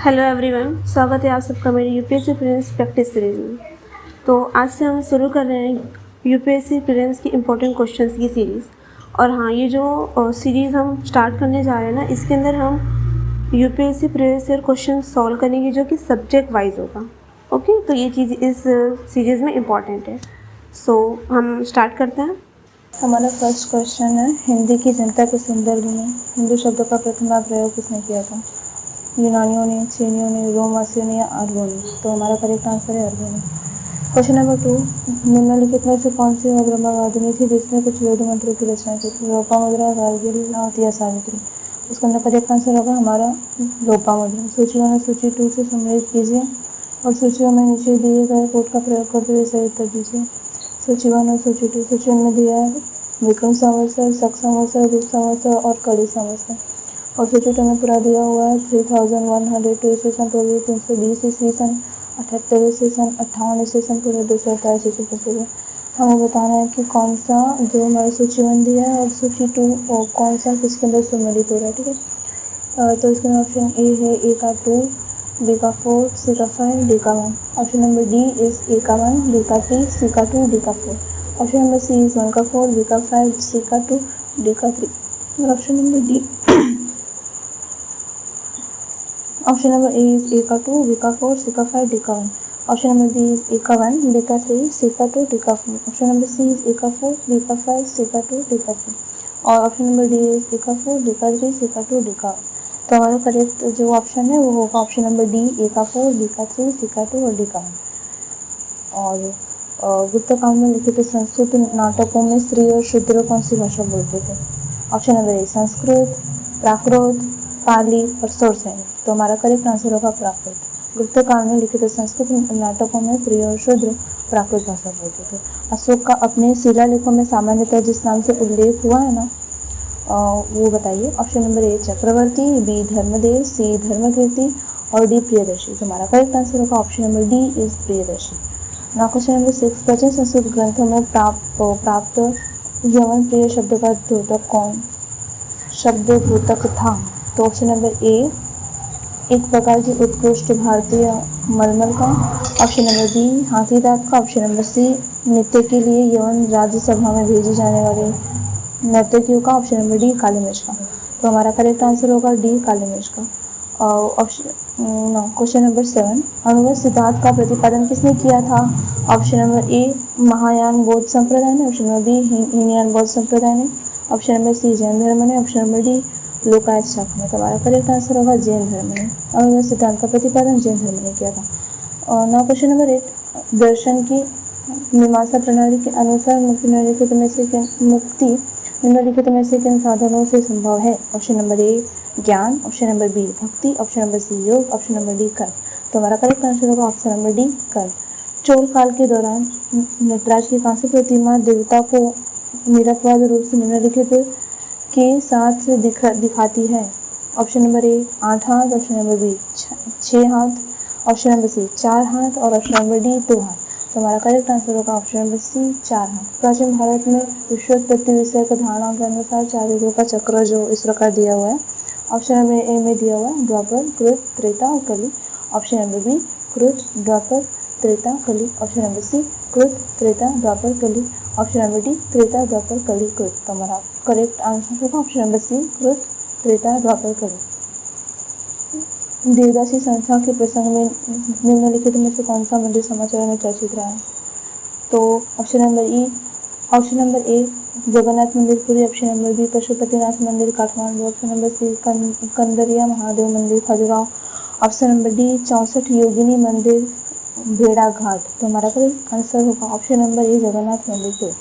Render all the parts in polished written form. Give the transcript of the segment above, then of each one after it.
Hello everyone, स्वागत है आप सबका मेरी यूपीएससी प्रीलिम्स प्रैक्टिस सीरीज में। तो आज से हम शुरू कर रहे हैं यूपीएससी प्रीलिम्स की इम्पोर्टेंट क्वेश्चंस की सीरीज़। और हाँ, ये जो सीरीज़ हम स्टार्ट करने जा रहे हैं ना, इसके अंदर हम UPSC previous year question solve करेंगे जो कि सब्जेक्ट वाइज होगा। ओके, तो ये चीज़ इस सीरीज़ में इम्पॉर्टेंट है। सो हम स्टार्ट करते हैं। हमारा फर्स्ट क्वेश्चन है, हिंदी की जनता के संदर्भ में हिंदू शब्द का प्रथम प्रयोग किसने किया था? यूनानियों ने, चीनियों ने, रोमवासियों ने या अरबों ने? तो हमारा करेक्ट आंसर है अरबों ने। क्वेश्चन नंबर 2, निम्नलिखित में से कौन सी ब्रह्मवादिनी थी जिसने कुछ वेद मंत्रों की रचना की थी? लोपामुद्रा, गार्गिल, नाथ या सावित्री? उसका अंदर करेक्ट आंसर होगा हमारा लोपामुद्रा। सूची 1 और सूची 2 से सम्मिलित कीजिए और सूचियों में नीचे दिए गए कोड का प्रयोग करते हुए सही उत्तर दीजिए। सूची 1 और सूची 2। सूची 1 में दिया है विक्रम संवत्सर, शक संवत्सर, रूप संवत्सर और कड़ी संवत्सर। और सूची 2 में पूरा दिया हुआ है 3102 ईस्वी सन पूर्व 320 ईस्वी सन 78 ईस्वी सन 58 ईस्वी सन पूर्व 248 ईस्वी सन पूर्व। हमें बताना है कि कौन सा जो हमारी सूची 1 दिया है और सूची 2 और कौन सा किसके अंदर सम्मिलित हो रहा है। ठीक है, तो इसके ऑप्शन ए है ए का 2, बी का 4, सी का 5, डी का 1। Option number D is A का 1, बी का 3, सी का 2, डी का 4। ऑप्शन नंबर सी इज 1 का 4, बी का 5, सी का 2, डी का 3। Option number D option number A is A का 2, बी का 4, सी का 5, डी का 1। Option number B is A का 1, बी का 3, सी का 2, डी का 4। Option number C is A का 4, बी का 5, सी का 2, डी का 3। और option number D is A का 4, बी का 3, सी का 2, डी का 1। तो हमारा करेक्ट जो ऑप्शन है वो होगा ऑप्शन नंबर डी, ए का 4, बी का 3, सी का 2 और डी का 1। और गुप्त काल में लिखित संस्कृत नाटकों में स्त्री और शूद्र कौन सी भाषा बोलते थे? ऑप्शन नंबर ए संस्कृत, प्राकृत, पाली और सोरसेनी। तो हमारा करेक्ट आंसर होगा प्राकृत। गुप्त काल में लिखित संस्कृत नाटकों में स्त्री और शूद्र प्राकृत भाषा बोलते थे। अशोक का अपने शिलालेखों में सामान्यतः जिस नाम से उल्लेख हुआ है ना, वो बताइए। Option number A Chakravarti, B Dharmadev, C Dharmakirti और डी प्रियदर्शी। तो हमारा करेक्ट आंसर होगा option number D is Priyadarshi. ना क्वेश्चन नंबर 6, प्राचीन संस्कृत ग्रंथों में प्राप्त यवन प्रिय शब्द का द्योतक कौन शब्द द्योतक था? तो ऑप्शन नंबर ए एक प्रकार की उत्कृष्ट भारतीय मलमल का। ऑप्शन नंबर बी हाथी दांत का। ऑप्शन नंबर सी नृत्य के लिए यवन राज्यसभा में भेजी जाने वाली नर्तकियों का। ऑप्शन नंबर डी काली मिर्च का। तो हमारा करेक्ट आंसर होगा डी काली मिर्च का। क्वेश्चन नंबर 7, अणुवत सिद्धांत का प्रतिपादन किसने किया था? ऑप्शन नंबर ए महायान बौद्ध संप्रदाय ने। ऑप्शन नंबर बी हीनयान बौद्ध संप्रदाय ने। ऑप्शन नंबर सी जैन धर्म ने। ऑप्शन नंबर डी लोकायत शाखा ने। तो हमारा करेक्ट आंसर होगा जैन धर्म ने। अणुवत सिद्धांत का प्रतिपादन जैन धर्म ने किया था। और ना क्वेश्चन नंबर 8, दर्शन की मीमांसा प्रणाली के अनुसार निम्नलिखित में से किन साधनों से संभव है? ऑप्शन नंबर ए ज्ञान, ऑप्शन नंबर बी भक्ति, ऑप्शन नंबर सी योग, ऑप्शन नंबर डी कर्म। तो हमारा करेक्ट आंसर होगा ऑप्शन नंबर डी कर्म। चोल काल के दौरान नटराज की कांस्य प्रतिमा देवता को निरपवाद रूप से निम्नलिखित के साथ दिखाती है। ऑप्शन नंबर ए 8 हाथ, ऑप्शन नंबर बी 6 हाथ, ऑप्शन नंबर सी 4 हाथ और ऑप्शन नंबर डी 2 हाथ। तो हमारा करेक्ट आंसर होगा ऑप्शन नंबर सी 4 हाथ। प्राचीन भारत में विश्वोत्पत्ति विषय की धारणा के अनुसार 4 युगों का चक्र जो इस प्रकार दिया हुआ है। ऑप्शन नंबर ए में दिया हुआ है द्वापर, कृत, त्रेता और कली। ऑप्शन नंबर बी कृत, द्वापर, त्रेता, कली। ऑप्शन नंबर सी कृत, त्रेता, द्वापर, कली। ऑप्शन नंबर डी त्रेता, द्वापर, कली, कृत। तो हमारा करेक्ट आंसर होगा ऑप्शन नंबर सी कृत, त्रेता, द्वापर, कली। देवदासी संस्था के प्रसंग में निम्नलिखित में से कौन सा मंदिर समाचार में चर्चित रहा है? तो ऑप्शन नंबर ए जगन्नाथ मंदिर Puri. Option number B Pashupatinath मंदिर काठमांडू। ऑप्शन नंबर सी कंदरिया महादेव मंदिर खजुराहो। ऑप्शन नंबर डी 64 योगिनी मंदिर भेड़ाघाट। तो हमारा करेक्ट आंसर होगा ऑप्शन नंबर ए जगन्नाथ मंदिर पुरी।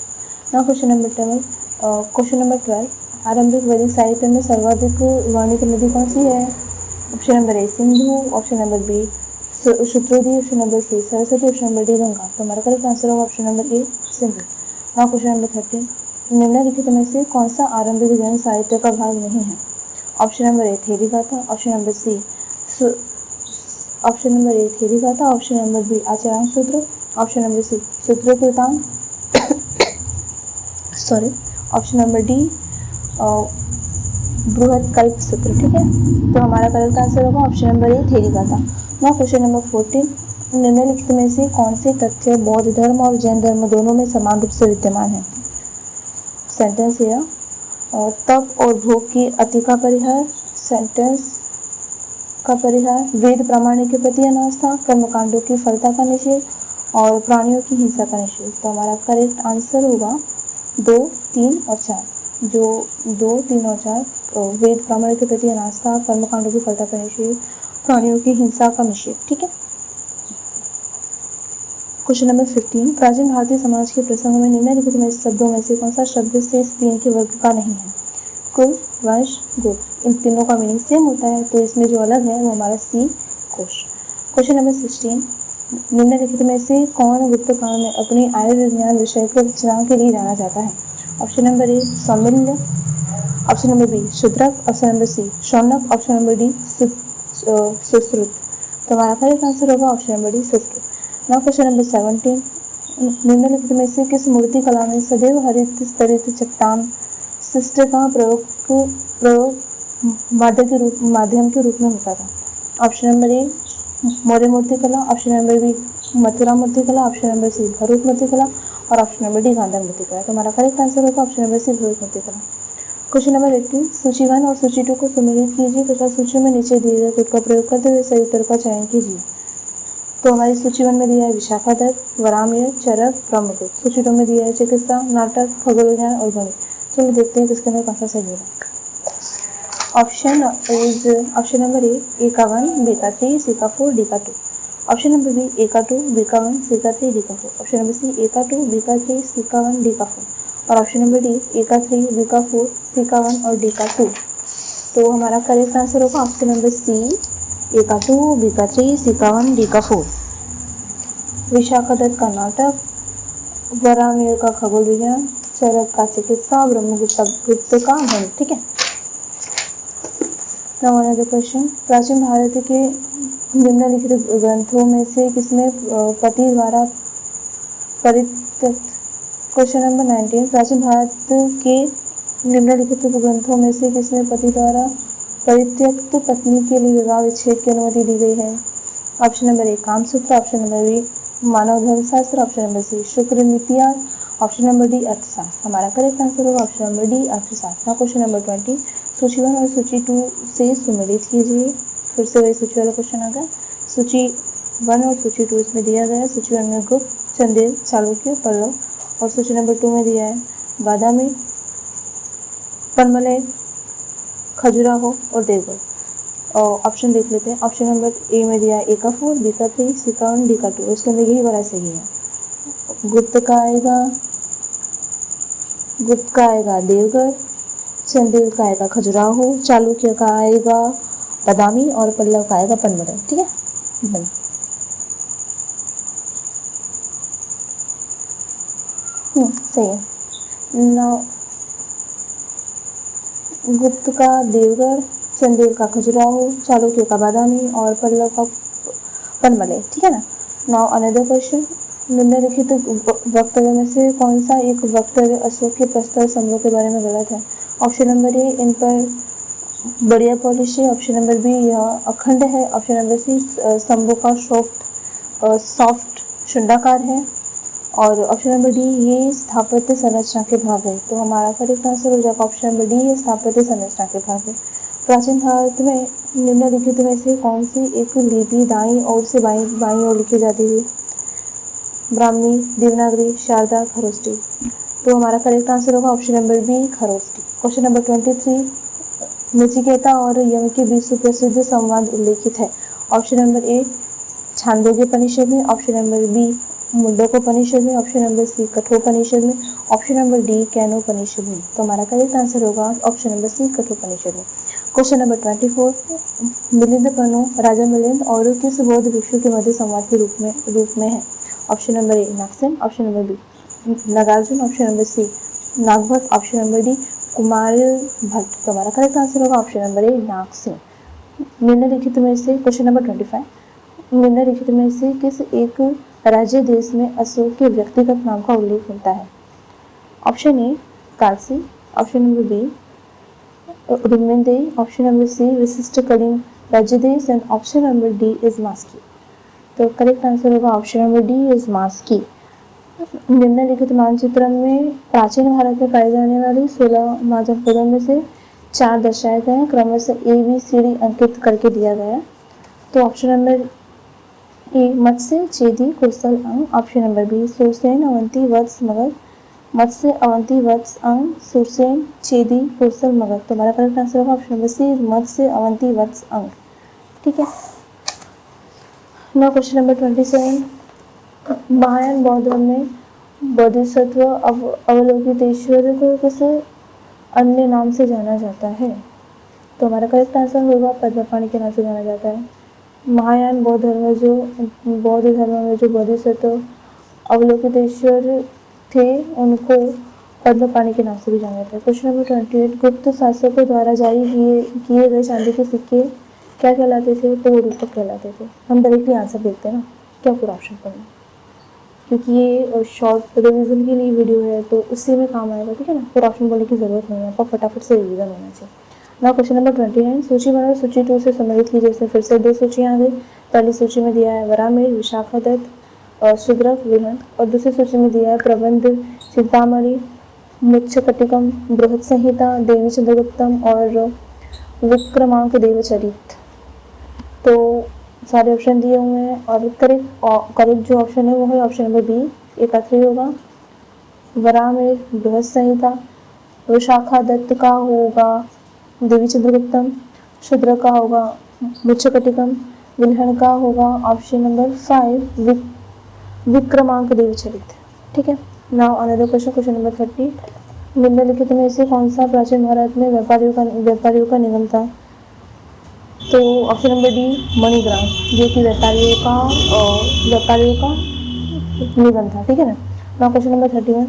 ना क्वेश्चन नंबर 12, आरंभिक वैदिक साहित्य में सर्वाधिक वर्णित नदी कौन सी है? Option number A Sindhu, option number B Shutudri, option number C Saraswati, option number D Ganga. तो हमारा करेक्ट आंसर होगा option number A Sindhu. now question number 13, निम्नलिखित में से कौन सा आरंभिक जैन साहित्य का भाग नहीं है? ऑप्शन नंबर ए थेरी गाथा, ऑप्शन नंबर ए Theri Gatha, option number B आचरण सूत्र, ऑप्शन नंबर सी सूत्र कृतांग ऑप्शन नंबर डी बृहत कल्प सूत्र, ठीक है। तो हमारा करेक्ट आंसर होगा ऑप्शन नंबर ए, Theri Gatha. Now question number 14, निम्नलिखित में से कौन से तथ्य बौद्ध धर्म और जैन धर्म दोनों में समान रूप से विद्यमान है? सेंटेंस है तप और भोग की अति का परिहार, सेंटेंस का परिहार, वेद प्रमाण के प्रति अनास्था, कर्मकांडों की फलता का निषेध और प्राणियों की हिंसा का निषेध। तो हमारा करेक्ट आंसर होगा 2, 3 और 4। जो 2, 3 और 4 वेद प्रमाण के प्रति अनास्था, कर्मकांडों की फलता का निषेध, प्राणियों की हिंसा का निषेध, ठीक है। क्वेश्चन नंबर 15, प्राचीन भारतीय समाज के प्रसंग में निम्नलिखित में शब्दों में से कौन सा शब्द शेष 3 के वर्ग का नहीं है? कुल, वंश, गोत्र, इन तीनों का मीनिंग सेम होता है, तो इसमें जो अलग है वो हमारा सी, कोश। क्वेश्चन नंबर 16, निम्नलिखित में से कौन गुप्त काल में अपनी आयुर्विज्ञान विषय को रचनाओं के लिए जाना जाता है? Option number A, Saumilya, option number B, Shudraka, option number C, Shaunaka, option number D, Sushruta. तो हमारा करेक्ट आंसर होगा option number D, Sushruta. Now question number 17, निम्नलिखित में से किस मूर्ति कला में सदैव हरित स्तरित चट्टान शिष्ट का प्रयोग माध्यम के रूप में होता था? ऑप्शन नंबर ए, मौर्य मूर्ति कला, ऑप्शन नंबर बी, मथुरा मूर्ति कला, ऑप्शन नंबर सी, भरूच मूर्ति कला और ऑप्शन नंबर डी, गांधार मूर्ति कला। तो हमारा करेक्ट आंसर होगा ऑप्शन नंबर सी, भरूच मूर्ति कला। क्वेश्चन नंबर 18, सूची 1 और सूची 2 को सम्मिलित कीजिए तथा सूची में नीचे दिए गए कोड का प्रयोग करते हुए सही उत्तर का चयन कीजिए। तो हमारी सूची 1 में दिया है विशाखा दत्त, वरामियर, चरक, ब्रह्मगुप्त। सूची 2 में दिया है चिकित्सा, नाटक, खगोल विज्ञान और गणित। चलिए देखते हैं किसके अंदर कौन सा सही होगा। ऑप्शन नंबर ए, ए का 1, बी का 3, सी का 4, डी का 2। ऑप्शन नंबर बी, ए का 2, बी का 1, सी का 3, डी का 4। ऑप्शन नंबर सी, ए का 2, बी का 3, सी का 1, डी का 4 और ऑप्शन नंबर डी, ए का 3, बी का 4, सी का 1 और डी का 2। तो हमारा करेक्ट आंसर होगा ऑप्शन नंबर सी, ए का 2, बी का 3, सी का 1, डी का 4। विशाखा दत्त का नाटक, वरामियर का खगोल विज्ञान, चरक का चिकित्सा, ब्रह्मगुप्त का गणित, ठीक है। नाउ अनदर क्वेश्चन, प्राचीन भारत के निम्नलिखित ग्रंथों में से किसमें पति द्वारा परित्यक्त? क्वेश्चन नंबर 19, प्राचीन भारत के निम्नलिखित ग्रंथों में से किसमें पति द्वारा परित्यक्त पत्नी के लिए विवाह विच्छेद की अनुमति दी गई है? Option number A, Kamasutra, option number B, Manav Dharmashastra, option number सी, शुक्र नीतियाँ, ऑप्शन नंबर डी, अर्थशास्त्र। हमारा करेक्ट आंसर होगा ऑप्शन नंबर डी, अर्थशास्त्र। नाउ क्वेश्चन नंबर 20, सूची 1 और सूची 2 से सुमेलित कीजिए। फिर से वही सूची वाला क्वेश्चन आ गया। सूची 1 और सूची 2 इसमें दिया गया है। सूची 1 में गुप्त, चंदेल, चालुक्य, पल्लव और सूची नंबर 2 में दिया है बादामी, पनमलई, खजुराहो और देवगढ़। और ऑप्शन देख लेते हैं। ऑप्शन नंबर ए में दिया है ए का 4, बी का 3, सी का 1, डी का 2। इसके अंदर यही वाला सही है। गुप्त का आएगा देवगढ़, चंदेल का आएगा खजुराहो, चालुक्य का आएगा बादामी और पल्लव का आएगा पनमलई, ठीक है। सही है। गुप्त का देवगढ़, चंदेल का खजुराहो, चालुक्य का बादामी और पल्लव का पनमलई, ठीक है ना। नाउ अनदर क्वेश्चन, निम्नलिखित वक्तव्य में से कौन सा एक वक्तव्य अशोक के प्रस्तर स्तंभों के बारे में गलत है? ऑप्शन नंबर ए, इन पर बढ़िया पॉलिश है, ऑप्शन नंबर बी, यह अखंड है, ऑप्शन नंबर सी, स्तंभों का सॉफ्ट शुंडाकार है और ऑप्शन नंबर डी, ये स्थापत्य संरचना के भाग है। तो हमारा करेक्ट आंसर हो जाएगा ऑप्शन नंबर डी, ये स्थापत्य संरचना के भाग है। प्राचीन भारत में निम्नलिखित में से कौन सी एक लिपि दाईं ओर से बाईं ओर लिखी जाती थी? ब्राह्मी, देवनागरी, शारदा, खरोष्टी। तो हमारा करेक्ट आंसर होगा option number B, Kharosthi. Question number 23, Nachiketa और यम के बीच सुप्रसिद्ध संवाद उल्लेखित है। ऑप्शन नंबर ए, छांदोग्योपनिषद में, ऑप्शन नंबर बी, मुंडकोपनिषद में, ऑप्शन नंबर सी, कठोपनिषद में, ऑप्शन नंबर डी, कैनोपनिषद में। तो हमारा करेक्ट आंसर होगा ऑप्शन नंबर सी, कठोपनिषद में। क्वेश्चन नंबर 24, मिलिंद पन्नू राजा मिलिंद और किस बौद्ध भिक्षु के मध्य संवाद के रूप में है? Option number A, Nagasena, option number B, Nagarjuna, option number C, Nagabhata, option number D, Kumar Bhatt. तो हमारा करेक्ट आंसर होगा ऑप्शन नंबर ए, नागसेन। निम्नलिखित में से क्वेश्चन नंबर 25, निम्नलिखित में से किस एक राज्य देश में अशोक के व्यक्तिगत नाम का उल्लेख मिलता है? Option A, Kashi, option number B, Rukmini, option number C विशिष्ट कलिंग रजदेश and option number D is Maski. तो करेक्ट आंसर होगा option number D is Maski. निम्नलिखित मानचित्र में प्राचीन भारत में पाई जाने वाली 16 महाजनपदों में से 4 दर्शाए गए हैं, क्रमशः ए बी सी डी अंकित करके दिया गया है। तो ऑप्शन नंबर ए मत्स्य, चेदी, कुशल, अंग। Option number B Sursen, Avanti, वत्स, मगध। मत्स्य, अवंती, वत्स, अंग, सुरसेन, चेदी, कुशल, मगध। तो हमारा करेक्ट आंसर होगा ऑप्शन नंबर सी मत्स्य, अवंती, वत्स, अंग। ठीक है। Now question number 27। महायान बौद्ध धर्म में बोधिसत्व अवलोकितेश्वर को किस अन्य नाम से जाना जाता है? तो हमारा करेक्ट आंसर होगा पद्मपाणि के नाम से जाना जाता है। महायान बौद्ध धर्म में जो बोधिसत्व अवलोकितेश्वर थे उनको पद्मपाणि के नाम से भी जाना जाता है। Question number 28। गुप्त शासकों द्वारा जारी किए गए चांदी के सिक्के क्या कहलाते थे? तो वो रूपक कहलाते थे। हम डायरेक्टली आंसर देखते हैं ना, क्या पूरा ऑप्शन पढ़ना, क्योंकि ये शॉर्ट रिविजन के लिए वीडियो है तो उससे में काम आएगा। ठीक है ना, पूरा ऑप्शन बोलने की जरूरत नहीं है, आपको फटाफट से रिविजन होना चाहिए ना। Question number 29। सूची बनाओ, सूची 2 से सम्मिलित कीजिए। इसमें फिर से 2 सूचियाँ आ गई। पहली सूची में दिया है वरामिल, विशाखादत्त और शूद्रक, विहंग, और दूसरी सूची में दिया है प्रबंध, चिंतामणि, मृच्छकटिकम, बृहत संहिता, देवी चंद्रगुप्तम और विक्रमांक देवचरित। तो सारे ऑप्शन दिए हुए हैं और करेक्ट जो ऑप्शन है वो है ऑप्शन नंबर बी, एकत्र होगा। वरामिल, बृहत संहिता, विशाखादत्त का होगा देवी चंद्रगुप्तम, शूद्र का होगा मृच्छकटिकम, विल्हण का होगा ऑप्शन नंबर 5 विक्रमांक देवचरित। ठीक है। Now another question, question number 30। निम्नलिखित में से कौन सा प्राचीन भारत में व्यापारियों का निगम था? तो ऑप्शन नंबर डी मणिग्राम, जो कि व्यापारियों का निगम था। ठीक है ना। Now question number 31।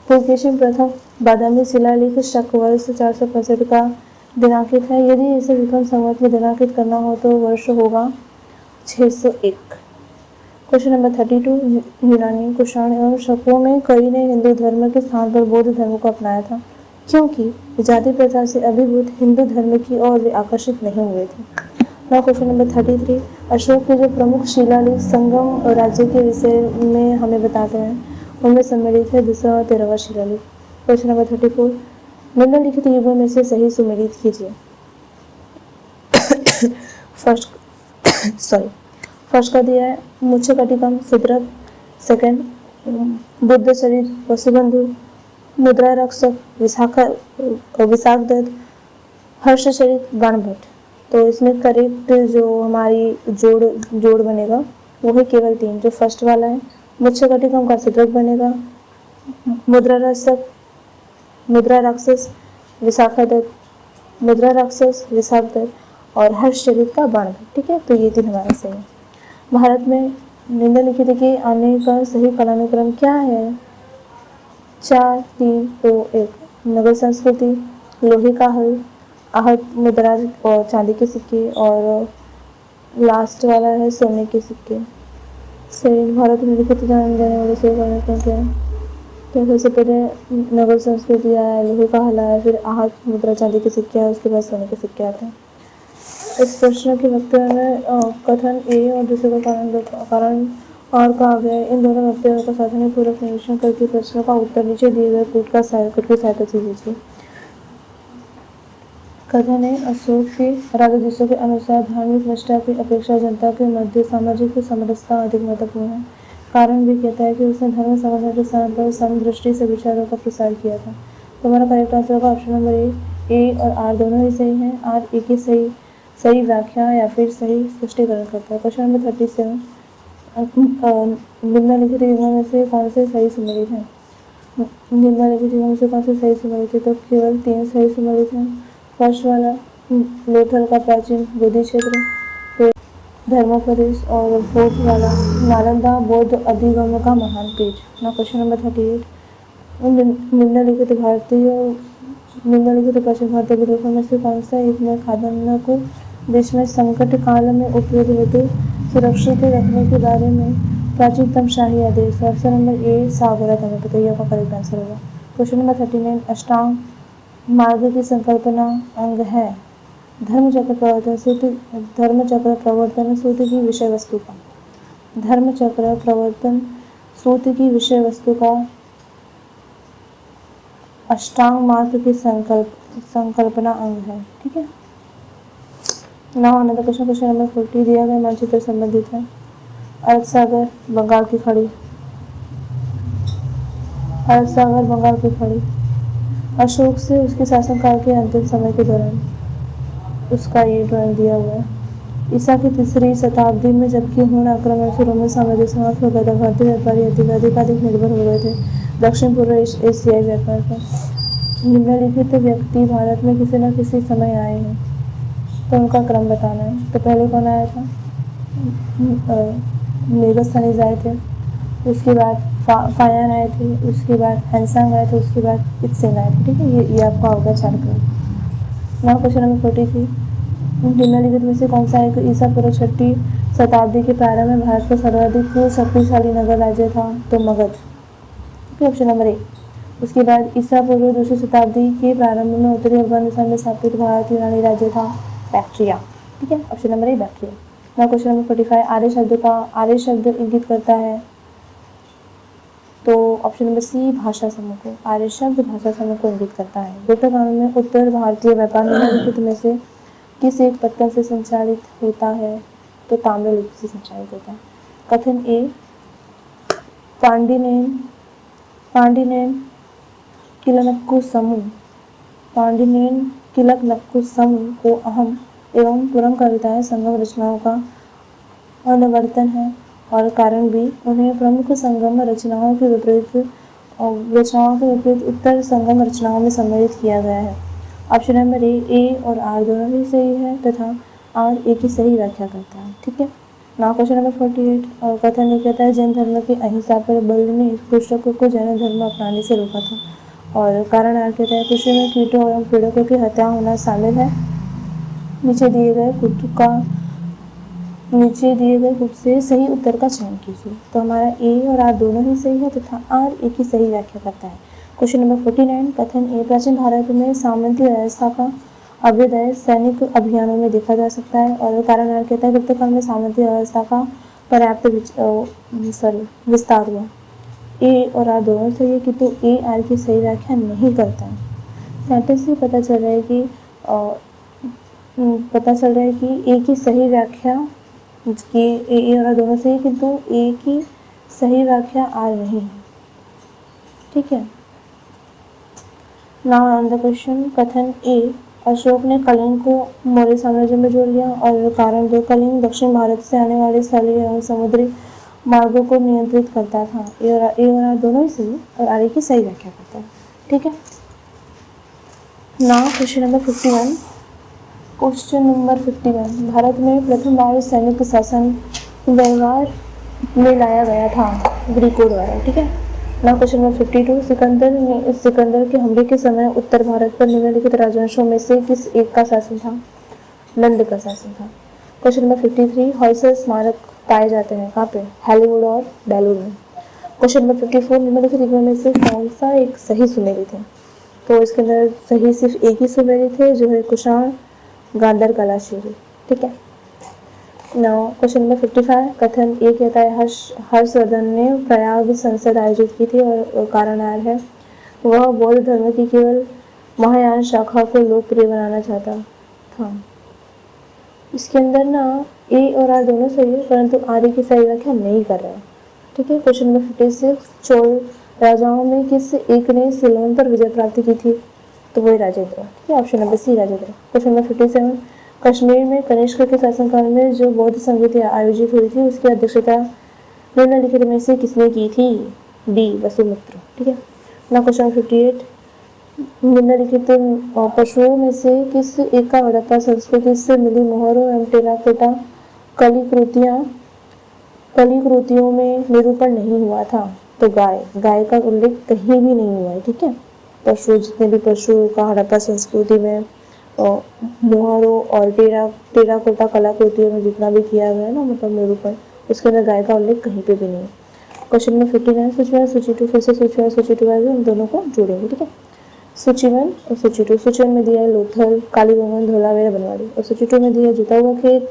पुलकेशिन प्रथम बादामी शिलालेख शक वर्ष 465 का दिनांकित है। यदि इसे विक्रम संवत में दिनांकित करना हो तो वर्ष होगा 601। Question number 32। यूनानी, कुषाण एवं शकों में कई ने हिंदू धर्म के स्थान पर बौद्ध धर्म को अपनाया था, क्योंकि जाति प्रथा से अभिभूत हिंदू धर्म की ओर वे आकर्षित नहीं हुए थे। Now question number 33। अशोक के जो प्रमुख शिलालेख संगम और राज्य के विषय में हमें बताते हैं उनमें सम्मिलित है 213वां 13वां शिलालेख। Question number 34। निम्नलिखित युगों में से सही सुमेलित कीजिए। फर्स्ट का दिया है मृच्छकटिकम, शूद्रक। सेकंड बुद्ध चरित, वसुबंधु, मुद्रा रक्षक, विशाखदत्त, हर्षचरित, बाणभट्ट। तो इसमें करेक्ट जो हमारी जोड़ बनेगा वो है केवल 3। जो फर्स्ट वाला है मृच्छकटिकम का शूद्रक बनेगा, मुद्रा राक्षस विशाखदत्त, मुद्रा राक्षस विशाखदत्त और हर्षचरित का बाणभट्ट। ठीक है, तो ये 3 हमारा सही है। भारत में निम्नलिखित के आने का सही कालानुक्रम क्या है? 4, 3, 2, 1। नगर संस्कृति, लोहे का हल, आहत मुद्रा और चांदी के सिक्के, और लास्ट वाला है सोने के सिक्के। सही भारत में लिखित जाने जाने वाले सही कालानुक्रम क्या है? तो सबसे पहले नगर संस्कृति आया, लोहे का हल आया, फिर आहत मुद्रा चांदी के सिक्के आए, उसके बाद सोने के सिक्के आते हैं। इस प्रश्न के वक्तव्य में कथन ए और दूसरे का कारण और कहा गया है। इन दोनों वक्तव्यों का सावधानीपूर्वक निरीक्षण करके प्रश्नों का उत्तर नीचे दिए गए पुट की सहायता से दीजिए। कथन है अशोक के राजों के अनुसार धार्मिक निष्ठा की अपेक्षा जनता के मध्य सामाजिक समरसता अधिक महत्वपूर्ण है। कारण भी कहता है कि उसने धर्म समझने के स्थान पर समदृष्टि से विचारों का प्रसार किया था। तो हमारा करेक्ट आंसर होगा ऑप्शन नंबर ए और आर दोनों ही सही हैं। आर ए की सही व्याख्या या फिर सही स्पष्टीकरण करता है। Question number 37। निम्नलिखित युगों में से कौन से सही सुमेलित हैं? निम्नलिखित युगों में से कौन से सही सुमेलित है? तो केवल 3 सही सुमेलित हैं। फर्स्ट वाला लोथल का प्राचीन बोधि क्षेत्र, फिर धर्मोपदेश, और फोर्थ वाला नालंदा बौद्ध अधिगम का महान पीठ। ना क्वेश्चन नंबर 38। निम्नलिखित प्राचीन भारतीय विद्रोहों में से कौन सा एक में खाद्यान्न को देश में संकट काल में उपयोग हेतु सुरक्षित रखने के बारे में प्राचीनतम शाही आदेश? ऑप्शन नंबर ए सागरा था, बताइए आपका करेक्ट आंसर होगा। Question number 39। मार्ग की संकल्पना अंग है। धर्मचक्र प्रवर्तन सूत्र की विषय वस्तु का, धर्मचक्र प्रवर्तन सूत्र की विषय वस्तु का अष्टांग मार्ग की संकल्पना अंग है। ठीक है। नाउ अनदर क्वेश्चन नंबर 40 दिया गया मानचित्र संबंधित है। अरब सागर बंगाल की खाड़ी, अरब सागर बंगाल की खाड़ी अशोक से उसके शासनकाल के अंतिम समय के दौरान, उसका ये ड्राइंग दिया हुआ है। ईसा की 3री शताब्दी में जबकि हुण आक्रमण से रोमन साम्राज्य समाप्त हो गया था, भारतीय व्यापारी अधिकाधिक निर्भर हो गए थे दक्षिण पूर्व एशियाई व्यापार पर। निम्नलिखित व्यक्ति भारत में किसी न किसी समय आए हैं, तो उनका क्रम बताना है। तो पहले कौन आया था? मेगास्थनीज आए थे, उसके बाद फायान आए थे, उसके बाद हैंसांग आए थे, उसके बाद इत्सेन आए थे। ठीक है, ये आपका होगा 4 क्रम। नाउ क्वेश्चन नंबर 43, निम्नलिखित में से कौन सा एक ईसा पूर्व 6वीं शताब्दी के प्रारंभ में भारत का सर्वाधिक शक्तिशाली नगर राज्य था? तो मगध। Option number 1। उसके बाद ईसा पूर्व 2वीं शताब्दी के प्रारंभ में उत्तरी अफगानिस्तान में स्थापित भारत यूनानी राज्य था बैक्ट्रिया। ठीक है, option number 1 Bactria. Now question number 45, आर्य शब्द इंगित करता है? तो ऑप्शन नंबर सी भाषा समूह को, आर्य शब्द भाषा समूह को इंगित करता है। गुप्त काल में उत्तर भारतीय व्यापार निम्नलिखित में से किस एक पत्तन से संचालित होता है? तो ताम्रलिपि से संचालित होता है। कथन ए, पांडिनेन किलनक्कु समूह, पांडिनेन किलनक्कु समूह को अहम एवं पूरम कविताएं संगम रचनाओं का अनुवर्तन है। और कारण भी, उन्हें प्रमुख संगम रचनाओं के विपरीत उत्तर संगम रचनाओं में सम्मिलित किया गया है। ऑप्शन नंबर ए और आर दोनों ही सही है तथा आर ए की सही व्याख्या करता है। ठीक है। नाउ क्वेश्चन नंबर 48, और कथन ये कहता है जैन धर्म की अहिंसा पर बल ने पुस्तकों को जैन धर्म अपनाने से रोका था। और कारण आर कहता है कृषि में कीटों एवं पीड़कों की हत्या होना शामिल है। नीचे दिए गए कुछ से सही उत्तर का चयन कीजिए। तो हमारा ए और आर दोनों ही सही है तथा आर ए की सही व्याख्या करता है। क्वेश्चन नंबर 49, कथन ए, प्राचीन भारत में सामंती व्यवस्था का अभ्युदय सैनिक अभियानों में देखा जा सकता है। और कारण आर कहता है गुप्त काल में सामंती व्यवस्था का पर्याप्त विस्तार हुआ। ए और आर दोनों सही है, किंतु ए आर की सही व्याख्या नहीं करता है। सेंटेंस से पता चल रहा है कि ए की सही व्याख्या कि ए और आर दोनों सही, किंतु ए की सही व्याख्या आर नहीं है। ठीक है। नाउ अनदर क्वेश्चन, कथन ए, अशोक ने कलिंग को मौर्य साम्राज्य में जोड़ लिया। और कारण 2, कलिंग दक्षिण भारत से आने वाले स्थलीय एवं समुद्री मार्गों को नियंत्रित करता था। ए और आर दोनों ही सही और आर की सही व्याख्या करता है। ठीक है। नाउ क्वेश्चन नंबर 51, भारत में प्रथम बार सैनिक शासन व्यवहार में लाया गया था ग्रीकों द्वारा। ठीक है। नाउ क्वेश्चन नंबर 52, सिकंदर के हमले के समय उत्तर भारत पर निम्नलिखित राजवंशों में से किस एक का शासन था? नंद का शासन था। क्वेश्चन नंबर 53, हॉयसल स्मारक पाए जाते हैं कहाँ पे? हॉलीवुड और बेलूर में। क्वेश्चन नंबर 54, निम्नलिखित में से कौन सा एक सही सुमेलित है? तो इसके अंदर सही सिर्फ एक ही सुमेलित है, जो है कुषाण गांधार कलाश्री। ठीक है। नाउ क्वेश्चन नंबर 55, कथन ए कहता है हर्षवर्धन ने प्रयाग संसद आयोजित की थी। और कारण आर है वह बौद्ध धर्म की केवल महायान शाखा को लोकप्रिय बनाना चाहता था। इसके अंदर ना ए और आर दोनों सही है, परंतु आर की सही व्याख्या नहीं कर रहा है। ठीक है। क्वेश्चन नंबर 56, चोल राजाओं में किस एक ने सिलोन पर विजय प्राप्त की थी? तो वही राजेंद्र। ठीक है, option number C Rajendra. Question number 57, Kashmir में कनिष्क के शासनकाल में जो बौद्ध संगीत आयोजित हुई थी उसकी अध्यक्षता निम्नलिखित में से किसने की थी? डी वसुमित्र। ठीक है। ना क्वेश्चन 58, निम्नलिखित पशुओं में से किस एक का हड़प्पा संस्कृति से मिली मोहरों एवं टेराकोटा कलिकृतियों में निरूपण नहीं हुआ था? तो गाय का उल्लेख कहीं भी नहीं हुआ है। ठीक है। पशु, जितने भी पशु का हड़प्पा संस्कृति में मोहरों और टेराकोटा कलाकृतियों में जितना भी किया गया ना, मतलब निरूपण, उसके अंदर गाय का उल्लेख कहीं पे भी नहीं है। क्वेश्चन नंबर 59, सूची 1 सूची 2, फिर से सूची 1 सूची 2 हम दोनों को जोड़ेंगे। ठीक है। सूची 1 और सूची 2। सूची 1 में दिया है लोथल, कालीबंगन, धोलावीरा, बनवाली। और सूची 2 में दिया है जुता हुआ खेत,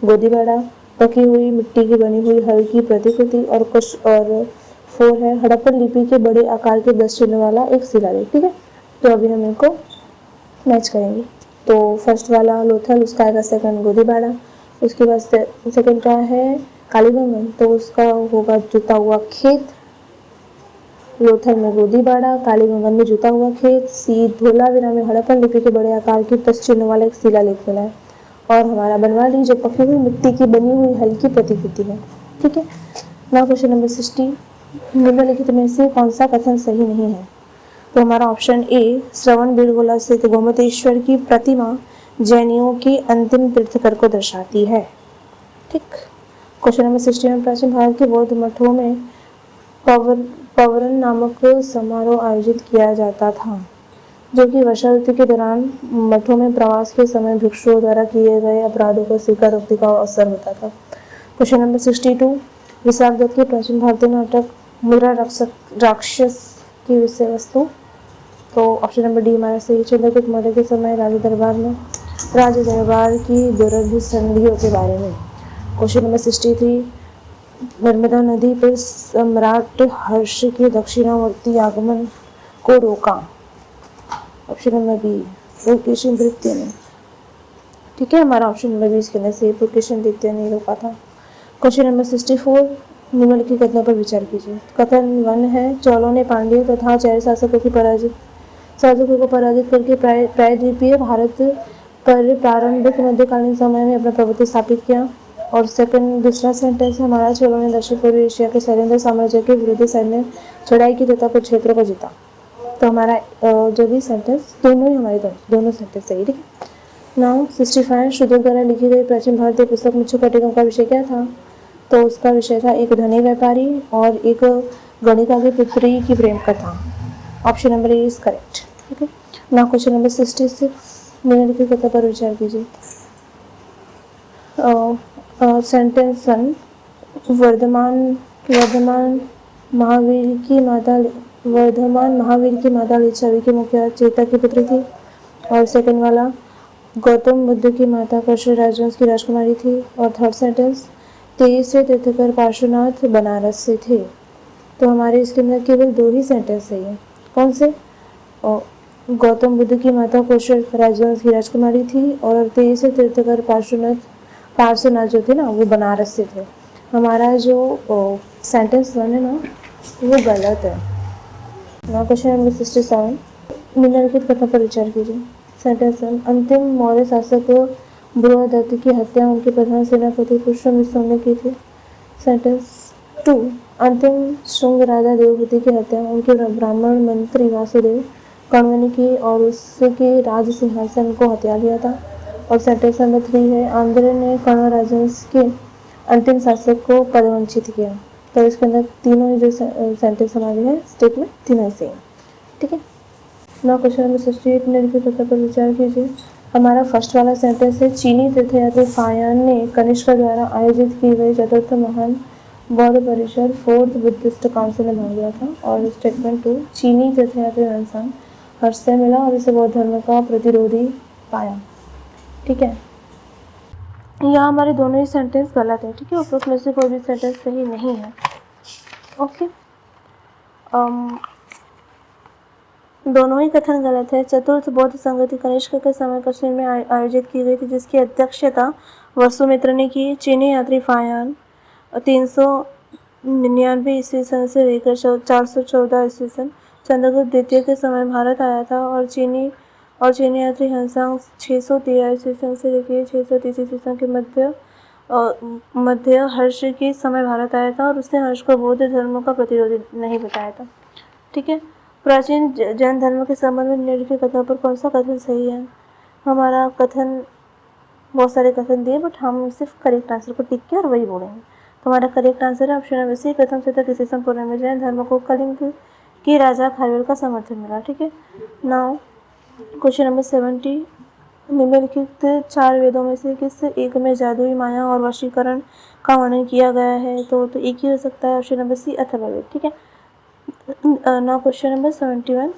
गोदीबाड़ा, पकी हुई मिट्टी की बनी हुई हल्की प्रतिकृति, और कुछ और 4 है हड़प्पन लिपि के बड़े आकार के 10 चिन्ह वाला एक शिलालेख। ठीक है, तो अभी हम इनको मैच करेंगे। तो फर्स्ट वाला लोथल, उसका आएगा सेकंड गोदीबाड़ा। उसके बाद सेकंड का है कालीबंगन, तो उसका होगा जुता हुआ खेत। लोथल में गोदीबाड़ा, कालीबंगन में जुता हुआ खेत, सी धोलावीरा में हड़प्पन लिपि के बड़े आकार की 10 चिन्ह वाला एक शिलालेख मिला है। और हमारा बनवाली जो पकी हुई मिट्टी की बनी हुई हल्की प्रतिकृति है। ठीक है, नाउ क्वेश्चन नंबर 60, निम्नलिखित में से कौन सा कथन सही नहीं है? तो हमारा ऑप्शन ए, श्रवण बेलगोला स्थित गोमतेश्वर की प्रतिमा जैनियों की अंतिम तीर्थकर को दर्शाती है। ठीक। क्वेश्चन नंबर 60 में प्राचीन भारत के बौद्ध मठों में पवरन नामक समारोह आयोजित किया जाता था, जो कि वर्षा ऋतु के दौरान मठों में प्रवास के समय भिक्षुओं द्वारा किए गए अपराधों को स्वीकार रोकने का अवसर होता था। क्वेश्चन नंबर 62, विशाख दत्त के प्राचीन भारतीय नाटक मुद्रा राक्षस की विषय वस्तु। तो ऑप्शन नंबर डी हमारा सही। चंद्रगुप्त मौर्य के समय राज दरबार की दुर्लभ संधियों के बारे में। क्वेश्चन नंबर 63, नर्मदा नदी पर सम्राट हर्ष के दक्षिणावर्ती आगमन को रोका। ऑप्शन नंबर बी, पुलकेशिन द्वितीय ने। ठीक है, हमारा ऑप्शन नंबर बी इसके अंदर से पुलकेशिन द्वितीय ने रोका था। क्वेश्चन नंबर 64, निम्नलिखित कथनों पर विचार कीजिए। कथन 1 है, चौलों ने पांड्यों तथा चैर शासकों को पराजित करके प्रायद्वीपीय भारत पर प्रारंभिक मध्यकालीन समय में अपना प्रभुत्व स्थापित किया। और सेकंड दूसरा सेंटेंस है हमारा, चोलों ने दक्षिण पूर्वी एशिया के शैलेंद्र साम्राज्य के विरुद्ध सैन्य चढ़ाई की तथा कुछ क्षेत्रों को जीता। तो हमारा जो भी सेंटेंस दोनों ही हमारे दोनों सेंटेंस सही। ठीक है, नाउ 65, शुद्धोक द्वारा लिखी गई प्राचीन भारतीय पुस्तक मिच्छुकटिकम का विषय क्या था? तो उसका विषय था एक धनी व्यापारी और एक गणिका की पुत्री की प्रेम कथा। Option number A is correct. ठीक है, नाउ क्वेश्चन नंबर 66, निम्नलिखित कथा पर विचार कीजिए। सेंटेंस 1, वर्धमान महावीर की माता लिच्छवी की मुख्य चेता की पुत्री थी। और सेकंड वाला, गौतम बुद्ध की माता कौशल राजवंश की राजकुमारी थी। और थर्ड सेंटेंस, 23वें तीर्थकर पार्श्वनाथ बनारस से थे। तो हमारे इसके अंदर केवल 2 ही सेंटेंस सही है। कौन से? गौतम बुद्ध की माता कौशल राजवंश की राजकुमारी थी और 23वें तीर्थकर पार्श्वनाथ जो थे ना वो बनारस से थे। हमारा जो सेंटेंस 1 है ना वो गलत है। नाउ क्वेश्चन नंबर 67, निम्नलिखित कथन पर विचार कीजिए। सेंटेंस 1, अंतिम मौर्य शासक बृहदत्त की हत्या उनके प्रधान सेनापति पुष्यमित्र ने की थी। सेंटेंस 2, अंतिम शुंग राजा देवहूति की हत्या उनके ब्राह्मण मंत्री वासुदेव कण्व ने की और उसके राज सिंहासन को हत्या लिया था। और सेंटेंस नंबर 3 है, आंध्र ने कण्व राजवंश के अंतिम शासक को पदवंचित किया। तो इसके अंदर तीनों ही जो सेंटेंस हमारे हैं स्टेटमेंट तीनों ही सेम। ठीक है, नाउ क्वेश्चन नंबर 68, निम्नलिखित कथन पर विचार कीजिए। हमारा फर्स्ट वाला सेंटेंस है, चीनी तीर्थयात्री फायान ने कनिष्क द्वारा आयोजित की गई चतुर्थ महान बौद्ध परिषद 4th बुद्धिस्ट काउंसिल में भाग लिया था। और स्टेटमेंट 2, चीनी तीर्थयात्री इंसान हर्ष से मिला और इसे बौद्ध धर्म का प्रतिरोधी पाया। ठीक है, यहाँ हमारे दोनों ही सेंटेंस गलत है। ठीक है, उपरोक्त में से कोई भी सेंटेंस सही नहीं है। ओके, दोनों ही कथन गलत है। चतुर्थ बौद्ध संगति कनिष्क के समय कश्मीर में आयोजित की गई थी, जिसकी अध्यक्षता वसुमित्र ने की। चीनी यात्री फायान 399 ईस्वी सन से लेकर 414 ईस्वी सन चंद्रगुप्त द्वितीय के समय भारत आया था। और चीनी यात्री हंसांग 613 ईस्वी सन से लेकर 630 ईस्वी सन के मध्य हर्ष के समय भारत आया था और उसने हर्ष को बौद्ध धर्म का प्रतिरोधी नहीं बताया था। ठीक है, प्राचीन जैन धर्म के संबंध में निम्नलिखित कथनों पर कौन सा कथन सही है? हमारा कथन, बहुत सारे कथन दिए बट हम सिर्फ करेक्ट आंसर को टिक के और वही बोलेंगे। तो हमारा करेक्ट आंसर है ऑप्शन नंबर सी, प्रथम शतक ईस्वी सन पूर्व में जैन धर्म को कलिंग की राजा खारवेल का समर्थन मिला। ठीक है, नाउ क्वेश्चन नंबर 70, निम्नलिखित 4 वेदों में से किस एक में जादुई माया और वशीकरण का वर्णन किया गया है? तो एक ही हो सकता है, ऑप्शन नंबर सी अथर्ववेद। ठीक है, नाउ क्वेश्चन नंबर 71,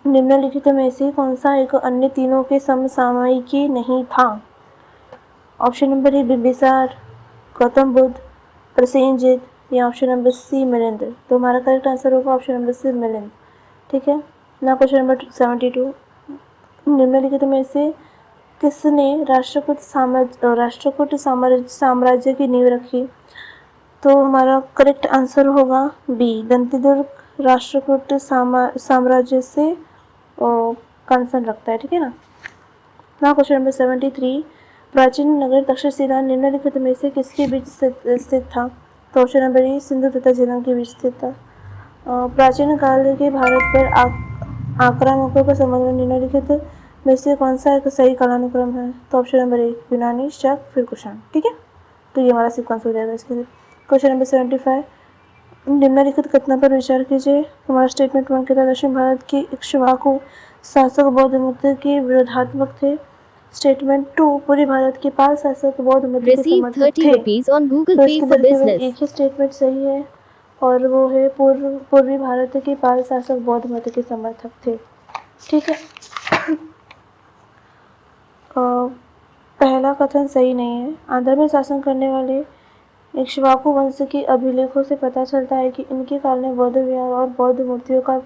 निम्नलिखित में से कौन सा एक अन्य तीनों के समसामयिकी नहीं था? ऑप्शन नंबर ए बिंबिसार, गौतम बुद्ध, प्रसेनजित या ऑप्शन नंबर सी मिलिंद। तो हमारा करेक्ट आंसर होगा ऑप्शन नंबर सी मिलिंद। ठीक है ना। क्वेश्चन नंबर 72, निम्नलिखित में से किसने राष्ट्रकूट साम्राज्य की नींव रखी? तो हमारा करेक्ट आंसर होगा बी, दंतीदुर्ग राष्ट्रकूट साम्राज्य से कंसर्न रखता है। ठीक है ना। क्वेश्चन नंबर 73, प्राचीन नगर तक्षशिला निम्नलिखित में से किसके बीच स्थित था? तो ऑप्शन नंबर ए, सिंधु तथा झेलम के बीच स्थित था। प्राचीन काल के भारत पर आक्रामकों के संबंध में निम्नलिखित में से कौन सा एक सही कालानुक्रम है? तो ऑप्शन नंबर ए, यूनानी, शक, फिर कुषाण। ठीक है, तो ये हमारा सीक्वेंस हो जाएगा इसके लिए। क्वेश्चन नंबर 75, निम्नलिखित कथन पर विचार कीजिए। हमारा स्टेटमेंट 1 के तहत दक्षिण भारत के इक्ष्वाकु शासक बौद्ध मत के विरोधात्मक थे। स्टेटमेंट 2, पूर्वी भारत के पाल शासक बौद्ध मत के समर्थक थे। तो इसके अंदर केवल एक ही स्टेटमेंट सही है और वो है पूर्वी भारत के पाल शासक बौद्ध मत के समर्थक थे। ठीक है। पहला कथन सही नहीं है। आंध्र में शासन करने वाले इक्ष्वाकु वंश के अभिलेखों से पता चलता है कि इनके काल में बौद्ध विहार और बौद्ध मूर्तियों का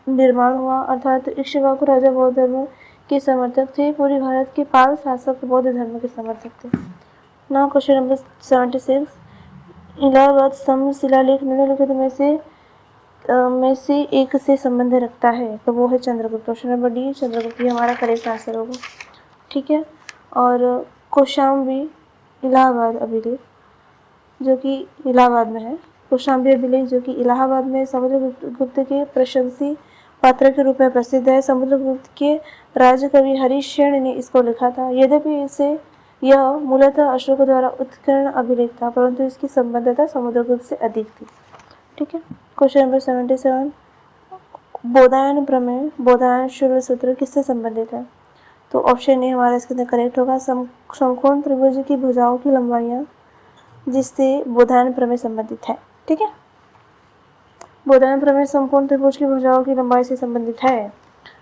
निर्माण हुआ, अर्थात इक्ष्वाकु राजा बौद्ध धर्म के समर्थक थे। पूर्वी भारत के पाल शासक बौद्ध धर्म के समर्थक थे। नाउ क्वेश्चन नंबर 76, इलाहाबाद स्तंभ शिलालेख निम्नलिखित में से एक से संबंध रखता है, तो वो है Chandragupta. Option number D, Chandragupta, ये हमारा करेक्ट आंसर होगा। ठीक है। और कौशाम्बी इलाहाबाद अभिलेख जो कि इलाहाबाद में है, कौशाम्बी अभिलेख जो कि इलाहाबाद में समुद्रगुप्त के प्रशंसी पात्र के रूप में प्रसिद्ध है। समुद्रगुप्त के राजकवि हरिश्चंद्र ने इसको लिखा था। यद्यपि यह मूलतः अशोक द्वारा उत्कीर्ण अभिलेख था, परंतु इसकी संबद्धता समुद्रगुप्त से अधिक थी। ठीक है। क्वेश्चन नंबर 77, बोधायन प्रमेय, बोधायन शूल सूत्र किससे संबंधित है? तो ऑप्शन ए हमारा इसके अंदर करेक्ट होगा, समकोण त्रिभुज की भुजाओं की लंबाइयाँ, जिससे बोधायन प्रमेय संबंधित है। ठीक है। बोधायन प्रमेय समकोण त्रिभुज की भुजाओं की लंबाई से संबंधित है।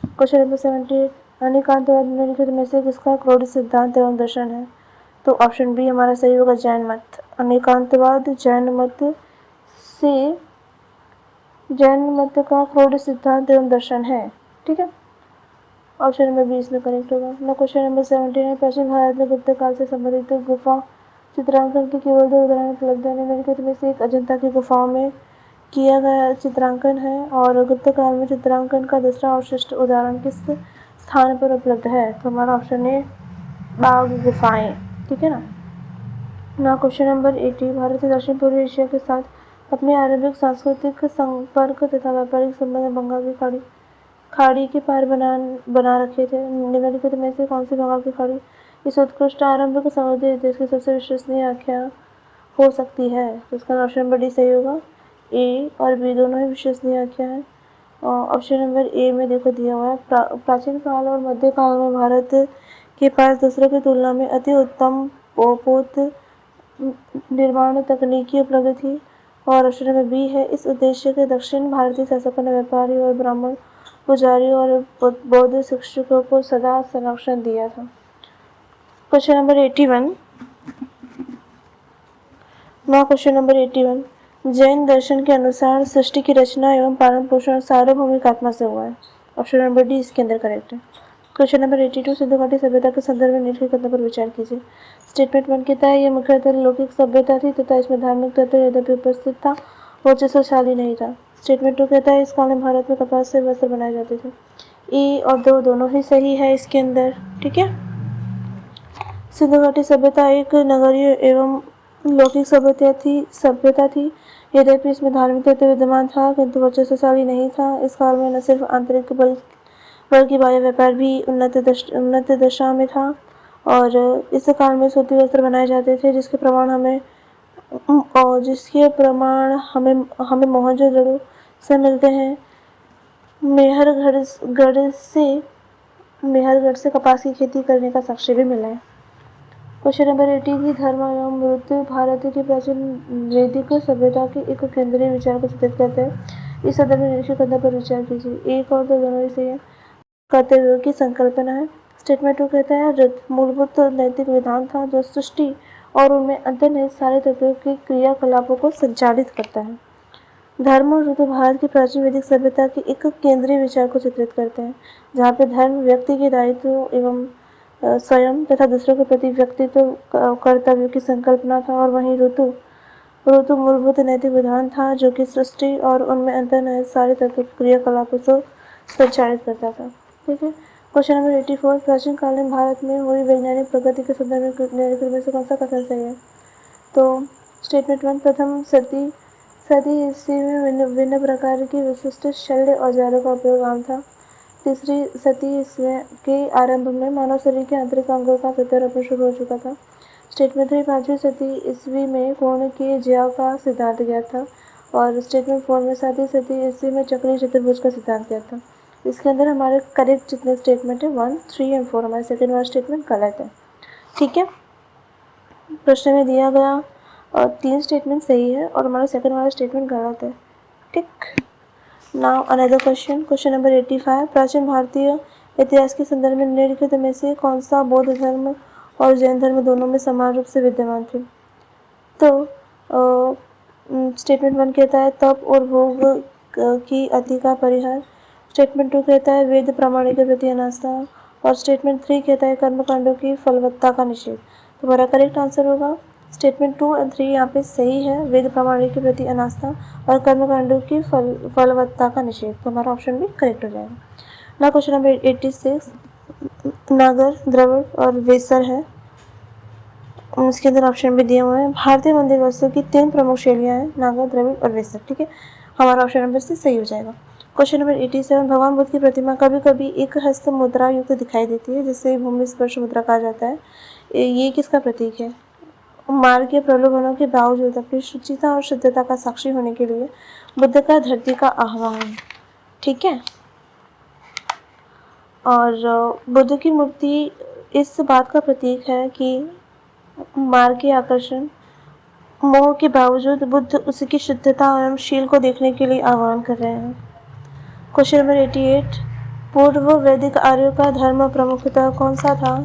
क्वेश्चन नंबर 78, अनेकांतवाद निम्नलिखित में से किसका क्रोध सिद्धांत एवं दर्शन है? तो ऑप्शन बी हमारा सही होगा, जैन मत। अनेकांतवाद जैन मत का क्रोध सिद्धांत एवं दर्शन है। ठीक है। ऑप्शन नंबर बी इसमें करेक्ट होगा ना। क्वेश्चन नंबर 79, प्राचीन भारत में गुप्त काल से संबंधित गुफा चित्रांकन के केवल 2 उदाहरण उपलब्ध है। निम्नलिखित में से एक अजंता की गुफाओं में किया गया चित्रांकन है और गुप्त काल में चित्रांकन का दूसरा और श्रेष्ठ उदाहरण किस स्थान पर उपलब्ध है? तो हमारा ऑप्शन है बाघ गुफाएं। ठीक है ना। क्वेश्चन नंबर 80, भारत ने दक्षिण पूर्वी एशिया के साथ अपने आरंभिक सांस्कृतिक संपर्क तथा व्यापारिक संबंध बंगाल की खाड़ी के पार बना रखे थे। निम्नलिखित में से कौन सी बंगाल की खाड़ी इस उत्कृष्ट आरंभिक समुद्री देश की सबसे विश्वसनीय आख्या हो सकती है? तो इसका ऑप्शन नंबर डी सही होगा। ए और बी दोनों ही विश्वसनीय आख्या है। ऑप्शन नंबर ए में देखो दिया हुआ है, प्राचीन काल और मध्य काल में भारत के पास दूसरों की तुलना में अति उत्तम पोत निर्माण तकनीकी उपलब्ध थी। और ऑप्शन नंबर बी है, इस उद्देश्य के दक्षिण भारतीय शासकों ने व्यापारी और ब्राह्मण पुजारियों और बौद्ध शिक्षकों को सदा संरक्षण दिया था। Question number 81, question number 81, Jain दर्शन के अनुसार सृष्टि की रचना एवं पालन पोषण सार्वभौमिक आत्मा से हुआ है। ऑप्शन नंबर डी इसके अंदर करेक्ट है। क्वेश्चन नंबर 82, सिंधु घाटी सभ्यता के संदर्भ में निम्नलिखित कथन पर विचार कीजिए। स्टेटमेंट 1 कहता है यह मुख्यतः लौकिक सभ्यता थी तथा इसमें धार्मिक तत्व यद्यपि उपस्थित था, वर्चस्वशाली नहीं था। स्टेटमेंट 2 कहता है इस काल में भारत में कपास से वस्त्र बनाए जाते थे। ए और दो दोनों ही सही है इसके अंदर। ठीक है। सिंधु घाटी सभ्यता एक नगरीय एवं लौकिक सभ्यता थी यद्यपि इसमें धार्मिक तत्व विद्यमान था किंतु वर्चस्वशाली नहीं था। इस काल में न सिर्फ आंतरिक बल्कि बाह्य व्यापार भी उन्नत दशा में था और इस काल में सूती वस्त्र बनाए जाते थे जिसके प्रमाण हमें मोहनजोदड़ो से मिलते हैं। मेहरगढ़ से कपास की खेती करने का साक्ष्य भी मिला है। क्वेश्चन नंबर 80 की धर्म एवं मृत्यु भारत की प्राचीन वैदिक सभ्यता के एक केंद्रीय विचार को चित्रित करते हैं। इस संदर्भ में निम्नलिखित कथनों पर विचार कीजिए। एक और दो दोनों से है। कर्तव्यों की संकल्पना है। स्टेटमेंट 2 कहता है रथ मूलभूत नैतिक विधान था जो सृष्टि और उनमें अंतर्निहित सारे तत्वों के क्रियाकलापों को संचालित करता है। धर्म और ऋतु भारत की प्राचीन वैदिक सभ्यता के एक केंद्रीय विचार को चित्रित करते हैं, जहाँ पे धर्म व्यक्ति के दायित्व एवं स्वयं तथा दूसरों के प्रति व्यक्तित्व कर्तव्यों की संकल्पना था, और वहीं ऋतु ऋतु मूलभूत नैतिक विधान था जो कि सृष्टि और उनमें अंतर्निहित सारे तत्व क्रियाकलापों को संचालित करता था। ठीक है। क्वेश्चन नंबर 84, प्राचीन काल में भारत में हुई वैज्ञानिक प्रगति के संदर्भ में से कौन सा कथन सही है? तो स्टेटमेंट 1, प्रथम सदी ईस्वी में विभिन्न प्रकार की विशिष्ट शल्य औजारों का उपयोग आम था। तीसरी सदी ईस्वी के आरंभ में मानव शरीर के आंतरिक अंगों का प्रत्यारोपण शुरू हो चुका था। स्टेटमेंट 3, 5वीं सदी ईस्वी में कोण के ज्याव का सिद्धांत ज्ञात था। और स्टेटमेंट 4 में 7वीं सदी ईस्वी में चक्रीय चतुर्भुज का सिद्धांत ज्ञात था। इसके अंदर हमारे करेक्ट जितने स्टेटमेंट है 1, 3 एंड 4, हमारे सेकेंड वाला स्टेटमेंट गलत है। ठीक है। प्रश्न में दिया गया 3 स्टेटमेंट सही है और हमारा सेकेंड वाला स्टेटमेंट गलत है। ठीक। नाउ अनदर क्वेश्चन नंबर 85, प्राचीन भारतीय इतिहास के संदर्भ में निम्नलिखित में से कौन सा बौद्ध धर्म और जैन धर्म दोनों में समान रूप से विद्यमान थे? तो स्टेटमेंट 1 कहता है तप और भोग की अति का परिहार। स्टेटमेंट 2 कहता है वेद प्रमाण के प्रति अनास्था। और स्टेटमेंट 3 कहता है कर्मकांडों की फलवत्ता का निषेध। तो हमारा करेक्ट आंसर होगा स्टेटमेंट 2 और 3 यहाँ पे सही है, वेद प्रमाण के प्रति अनास्था और कर्मकांडों की फलवत्ता का निषेध। तो हमारा ऑप्शन भी करेक्ट हो जाएगा। ना क्वेश्चन नंबर 86, नागर, द्रविड़ और वेसर है। उसके अंदर ऑप्शन भी दिए हुए हैं। भारतीय मंदिर वास्तु की 3 प्रमुख शैलियाँ हैं, नागर, द्रविड़ और वेसर। ठीक है। हमारा ऑप्शन नंबर से सही हो जाएगा। क्वेश्चन नंबर 87, भगवान बुद्ध की प्रतिमा कभी कभी एक हस्त मुद्रा युक्त दिखाई देती है जिसे भूमि स्पर्श मुद्रा कहा जाता है। ये किसका प्रतीक है? मार्ग के प्रलोभनों के बावजूद अपनी शुचिता और शुद्धता का साक्षी होने के लिए बुद्ध का धरती का आह्वान। ठीक है। और बुद्ध की मूर्ति इस बात का प्रतीक है कि मार्ग के आकर्षण मोह के बावजूद बुद्ध उसकी शुद्धता एवं शील को देखने के लिए आह्वान कर रहे हैं। क्वेश्चन नंबर 88, पूर्व वैदिक आर्यों का धर्म प्रमुखतः कौन सा था?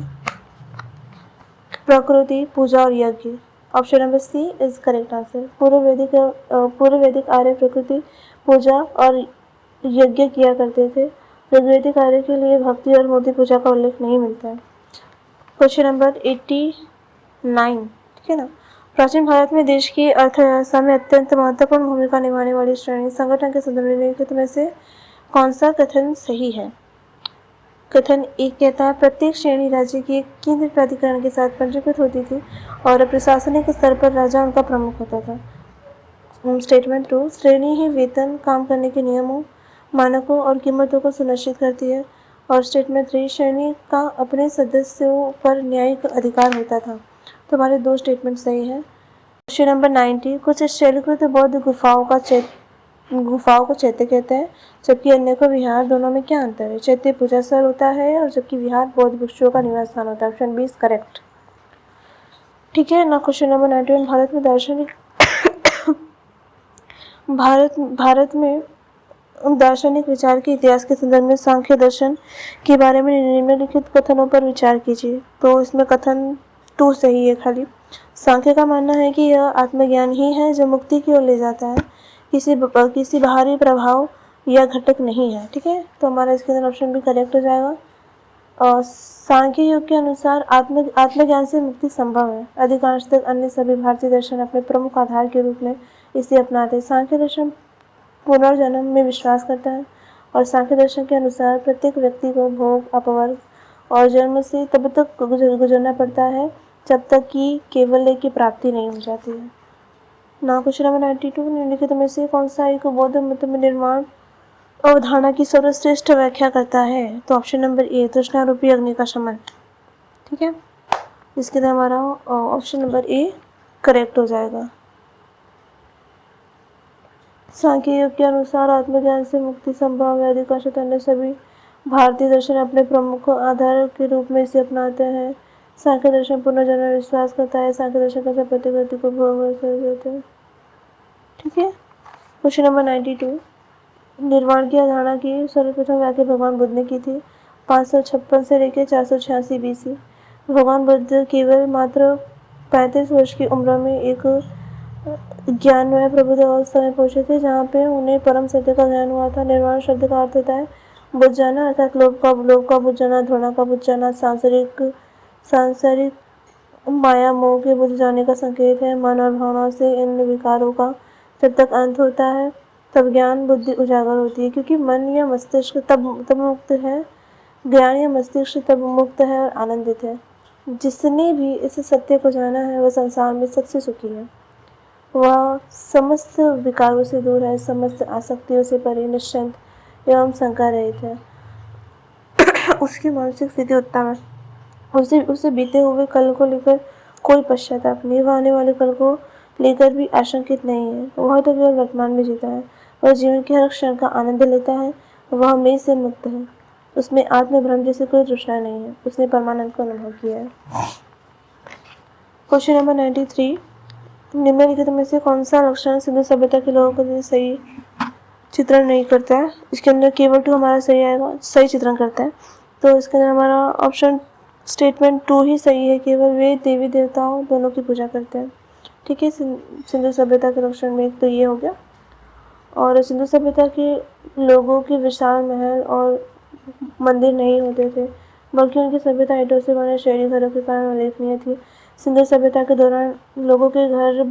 प्रकृति, पूजा और यज्ञ। Option number C is correct answer. पूर्व वैदिक आर्य प्रकृति, पूजा और यज्ञ किया करते थे। ऋग्वैदिक आर्य के लिए भक्ति और मूर्ति पूजा का उल्लेख नहीं मिलता है। क्वेश्चन नंबर 89, ठीक है ना। प्राचीन भारत में देश की अर्थव्यवस्था में अत्यंत महत्वपूर्ण भूमिका निभाने वाली श्रेणी संगठन के संदर्भ में निम्नलिखित में से कौन सा कथन सही है? कथन 1 कहता है प्रत्येक श्रेणी राज्य की एक केंद्रीय प्राधिकरण के साथ पंजीकृत होती थी और प्रशासनिक स्तर पर राजा उनका प्रमुख होता था। स्टेटमेंट 2, श्रेणी ही वेतन, काम करने के नियमों, मानकों और कीमतों को सुनिश्चित करती है। और स्टेटमेंट 3, श्रेणी का अपने सदस्यों पर न्यायिक अधिकार होता था। तो हमारे 2 स्टेटमेंट सही है। क्वेश्चन नंबर 90, कुछ शैलकृत बौद्ध गुफाओं को चैत्य कहते हैं जबकि अन्य को विहार। दोनों में क्या अंतर है? चैत्य पूजा स्थल होता है और जबकि विहार बौद्ध भिक्षुओं का निवास स्थान होता है। Option B is correct. ठीक है ना। क्वेश्चन नंबर 91, भारत में दार्शनिक विचार के इतिहास के संदर्भ में सांख्य दर्शन के बारे में निम्नलिखित कथनों पर विचार कीजिए। तो इसमें कथन 2 सही है खाली। सांख्य का मानना है कि यह आत्मज्ञान ही है जो मुक्ति की ओर ले जाता है, किसी बाहरी प्रभाव या घटक नहीं है। ठीक है। तो हमारा इसके अंदर ऑप्शन भी करेक्ट हो जाएगा। और सांख्य योग के अनुसार आत्मज्ञान से मुक्ति संभव है। अधिकांशतः अन्य सभी भारतीय दर्शन अपने प्रमुख आधार के रूप में इसे अपनाते हैं। सांख्य दर्शन पुनर्जन्म में विश्वास करता है और सांख्य दर्शन के अनुसार प्रत्येक व्यक्ति को भोग, अपवर्ग और जन्म से तब तक गुजरना पड़ता है जब तक कि केवल्य की प्राप्ति नहीं हो जाती है। ना क्वेश्चन नंबर 92, निम्नलिखित में से कौन सा एक बौद्ध मत में निर्माण अवधारणा की सर्वश्रेष्ठ व्याख्या करता है? तो ऑप्शन नंबर ए, तृष्णारूपी अग्नि का शमन। ठीक है। इसके अंदर हमारा ऑप्शन नंबर ए करेक्ट हो जाएगा। सांख्य योग के अनुसार आत्मज्ञान से मुक्ति संभव है। अधिकांशतः अन्य सभी भारतीय दर्शन अपने प्रमुख आधार के रूप में इसे अपनाते हैं। सांख्य दर्शन पुनर्जन्म में विश्वास करता है। सांख्य दर्शन का प्रत्येक व्यक्ति को भोग देते हैं। ठीक है। क्वेश्चन नंबर 92, निर्वाण की अवधारणा की सर्वप्रथम व्याख्या भगवान बुद्ध ने की थी 556 से लेकर 486 BC। भगवान बुद्ध केवल मात्र 35 वर्ष की उम्र में एक ज्ञानमय प्रबुद्ध अवस्था में पहुंचे थे, जहाँ पे उन्हें परम सत्य का ज्ञान हुआ था। निर्वाण शब्द का अर्थ होता है बुझ जाना, अर्थात लोभ का बुझ जाना, घृणा का बुझ जाना, सांसारिक माया मोह के बुझ जाने का संकेत है। मन और भावनाओं से इन विकारों का जब तक अंत होता है तब ज्ञान बुद्धि उजागर होती है, क्योंकि मन या मस्तिष्क तब मुक्त है, ज्ञान या मस्तिष्क तब मुक्त है और आनंदित है। जिसने भी इस सत्य को जाना है वह संसार में सबसे सुखी है। वह समस्त विकारों से दूर है, समस्त आसक्तियों से परे, निश्चिंत एवं शंका रहित है। उसकी मानसिक स्थिति उत्तम है। उसे बीते हुए कल को लेकर कोई पश्चाताप नहीं, वह आने वाले कल को लेकर भी आशंकित नहीं है। वह तो केवल वर्तमान में जीता है। वह जीवन के हर क्षण का आनंद लेता है। वह मैं से मुक्त है। उसमें आत्मभ्रम जैसे कोई तृष्णा नहीं है। उसने परमानंद को अनुभव किया है। क्वेश्चन नंबर 93, निम्नलिखित में से कौन सा लक्षण सिंधु सभ्यता के लोगों को सही चित्रण नहीं करता है? इसके अंदर केवल 2 हमारा सही आएगा, सही चित्रण करता है। तो इसके अंदर हमारा ऑप्शन स्टेटमेंट 2 ही सही है। केवल वे देवी देवताओं दोनों की पूजा करते हैं। ठीक है, सिंधु सभ्यता के लक्षण में एक तो ये हो गया। और सिंधु सभ्यता के लोगों के विशाल महल और मंदिर नहीं होते थे, बल्कि उनकी सभ्यता ईंटों से बने शहरी घरों के कारण उल्लेखनीय थी। सिंधु सभ्यता के दौरान लोगों के घर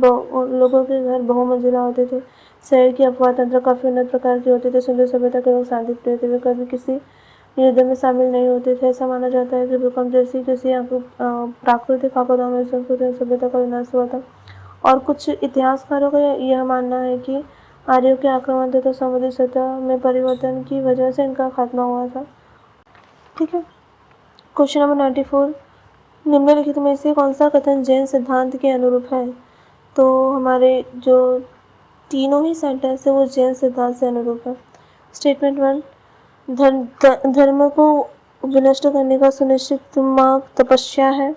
बहुमंजिला होते थे। शहर की अफवाह तंत्र काफी उन्नत प्रकार के होते थे। सिंधु सभ्यता के लोग शांति प्रिय थे। वे कभी किसी युद्ध में शामिल नहीं होते थे। ऐसा माना जाता है कि भूकंप जैसी किसी प्राकृतिक आपदा में संस्कृति सभ्यता का विनाश हुआ था। और कुछ इतिहासकारों का यह मानना है कि आर्यों के आक्रमण तथा समुद्री सतह में परिवर्तन की वजह से इनका खात्मा हुआ था। ठीक है, क्वेश्चन नंबर 94, निम्नलिखित में से कौन सा कथन जैन सिद्धांत के अनुरूप है? तो हमारे जो तीनों ही सेंटेंस है वो जैन सिद्धांत से अनुरूप है। स्टेटमेंट 1, धर्म को विनष्ट करने का सुनिश्चित मार्ग तपस्या है।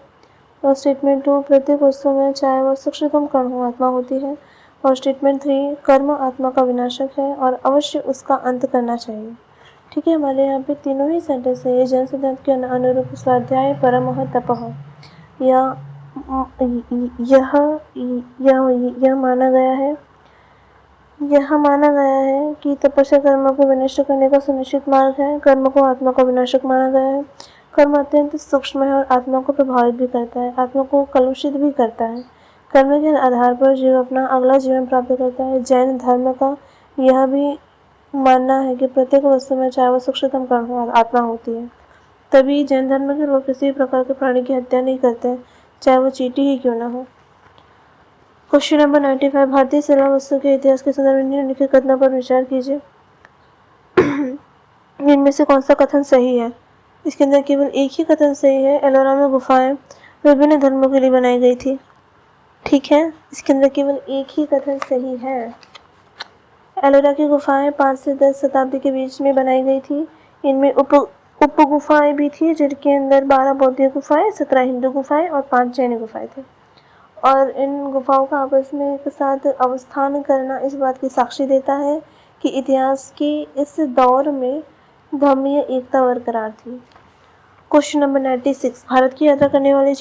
और स्टेटमेंट 2, प्रत्येक वस्तु में चाहे वह सूक्ष्मतम कण हो आत्मा होती है। और स्टेटमेंट 3, कर्म आत्मा का विनाशक है और अवश्य उसका अंत करना चाहिए। ठीक है, हमारे यहाँ पे तीनों ही सेंटेंस है। ये जैन सिद्धांत के अनुरूप स्वाध्याय परमः तपः यह माना गया है कि तपस्या कर्म को विनष्ट करने का सुनिश्चित मार्ग है। कर्म को आत्मा का विनाशक माना गया है। कर्म अत्यंत सूक्ष्म है और आत्मा को प्रभावित भी करता है, आत्मा को कलुषित भी करता है। कर्म के आधार पर जीव अपना अगला जीवन प्राप्त करता है। जैन धर्म का यह भी मानना है कि प्रत्येक वस्तु में चाहे वह सूक्ष्मतम कण हो आत्मा होती है। तभी जैन धर्म के लोग किसी प्रकार के प्राणी की हत्या नहीं करते, चाहे वो चींटी ही क्यों ना हो। क्वेश्चन नंबर 95, भारतीय शिला वस्तु के इतिहास के संदर्भ में निम्नलिखित कथनों पर विचार कीजिए। इनमें से कौन सा कथन सही है? इसके अंदर केवल एक ही कथन सही है। एलोरा में गुफाएं विभिन्न धर्मों के लिए बनाई गई थी। ठीक है, इसके अंदर केवल एक ही कथन सही है। एलोरा की गुफाएं 5 से 10 शताब्दी के बीच में बनाई गई थी। इनमें उप गुफाएं भी थी, जिनके अंदर 12 बौद्ध गुफाएं, 17 हिंदू गुफाएं और 5 जैन गुफाएं थी। और इन गुफाओं का आपस में एक साथ अवस्थान करना इस बात की साक्षी देता है कि इतिहास के इस दौर में धर्मीय एकता बरकरार थी। क्वेश्चन नंबर 96, भारत की यात्रा करने वाले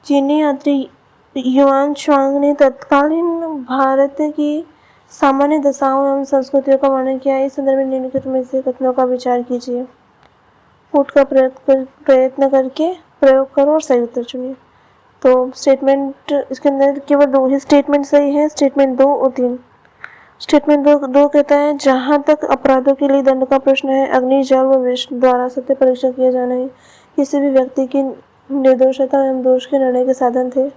चीनी यात्री युआन च्वांग ने तत्कालीन भारत की सामान्य दशाओं एवं संस्कृतियों का वर्णन किया। इस संदर्भ में निम्नलिखित में से कथनों का विचार कीजिए। पुट का प्रयत्न करके प्रयोग करो और सही उत्तर चुनिए। तो स्टेटमेंट, इसके अंदर केवल 2 ही स्टेटमेंट सही है, स्टेटमेंट 2 और 3। स्टेटमेंट 2 कहता है, जहाँ तक अपराधों के लिए दंड का प्रश्न है, अग्नि, जल व विष द्वारा सत्य परीक्षा किया जाना ही किसी भी व्यक्ति की निर्दोषता एवं दोष के निर्णय के साधन थे।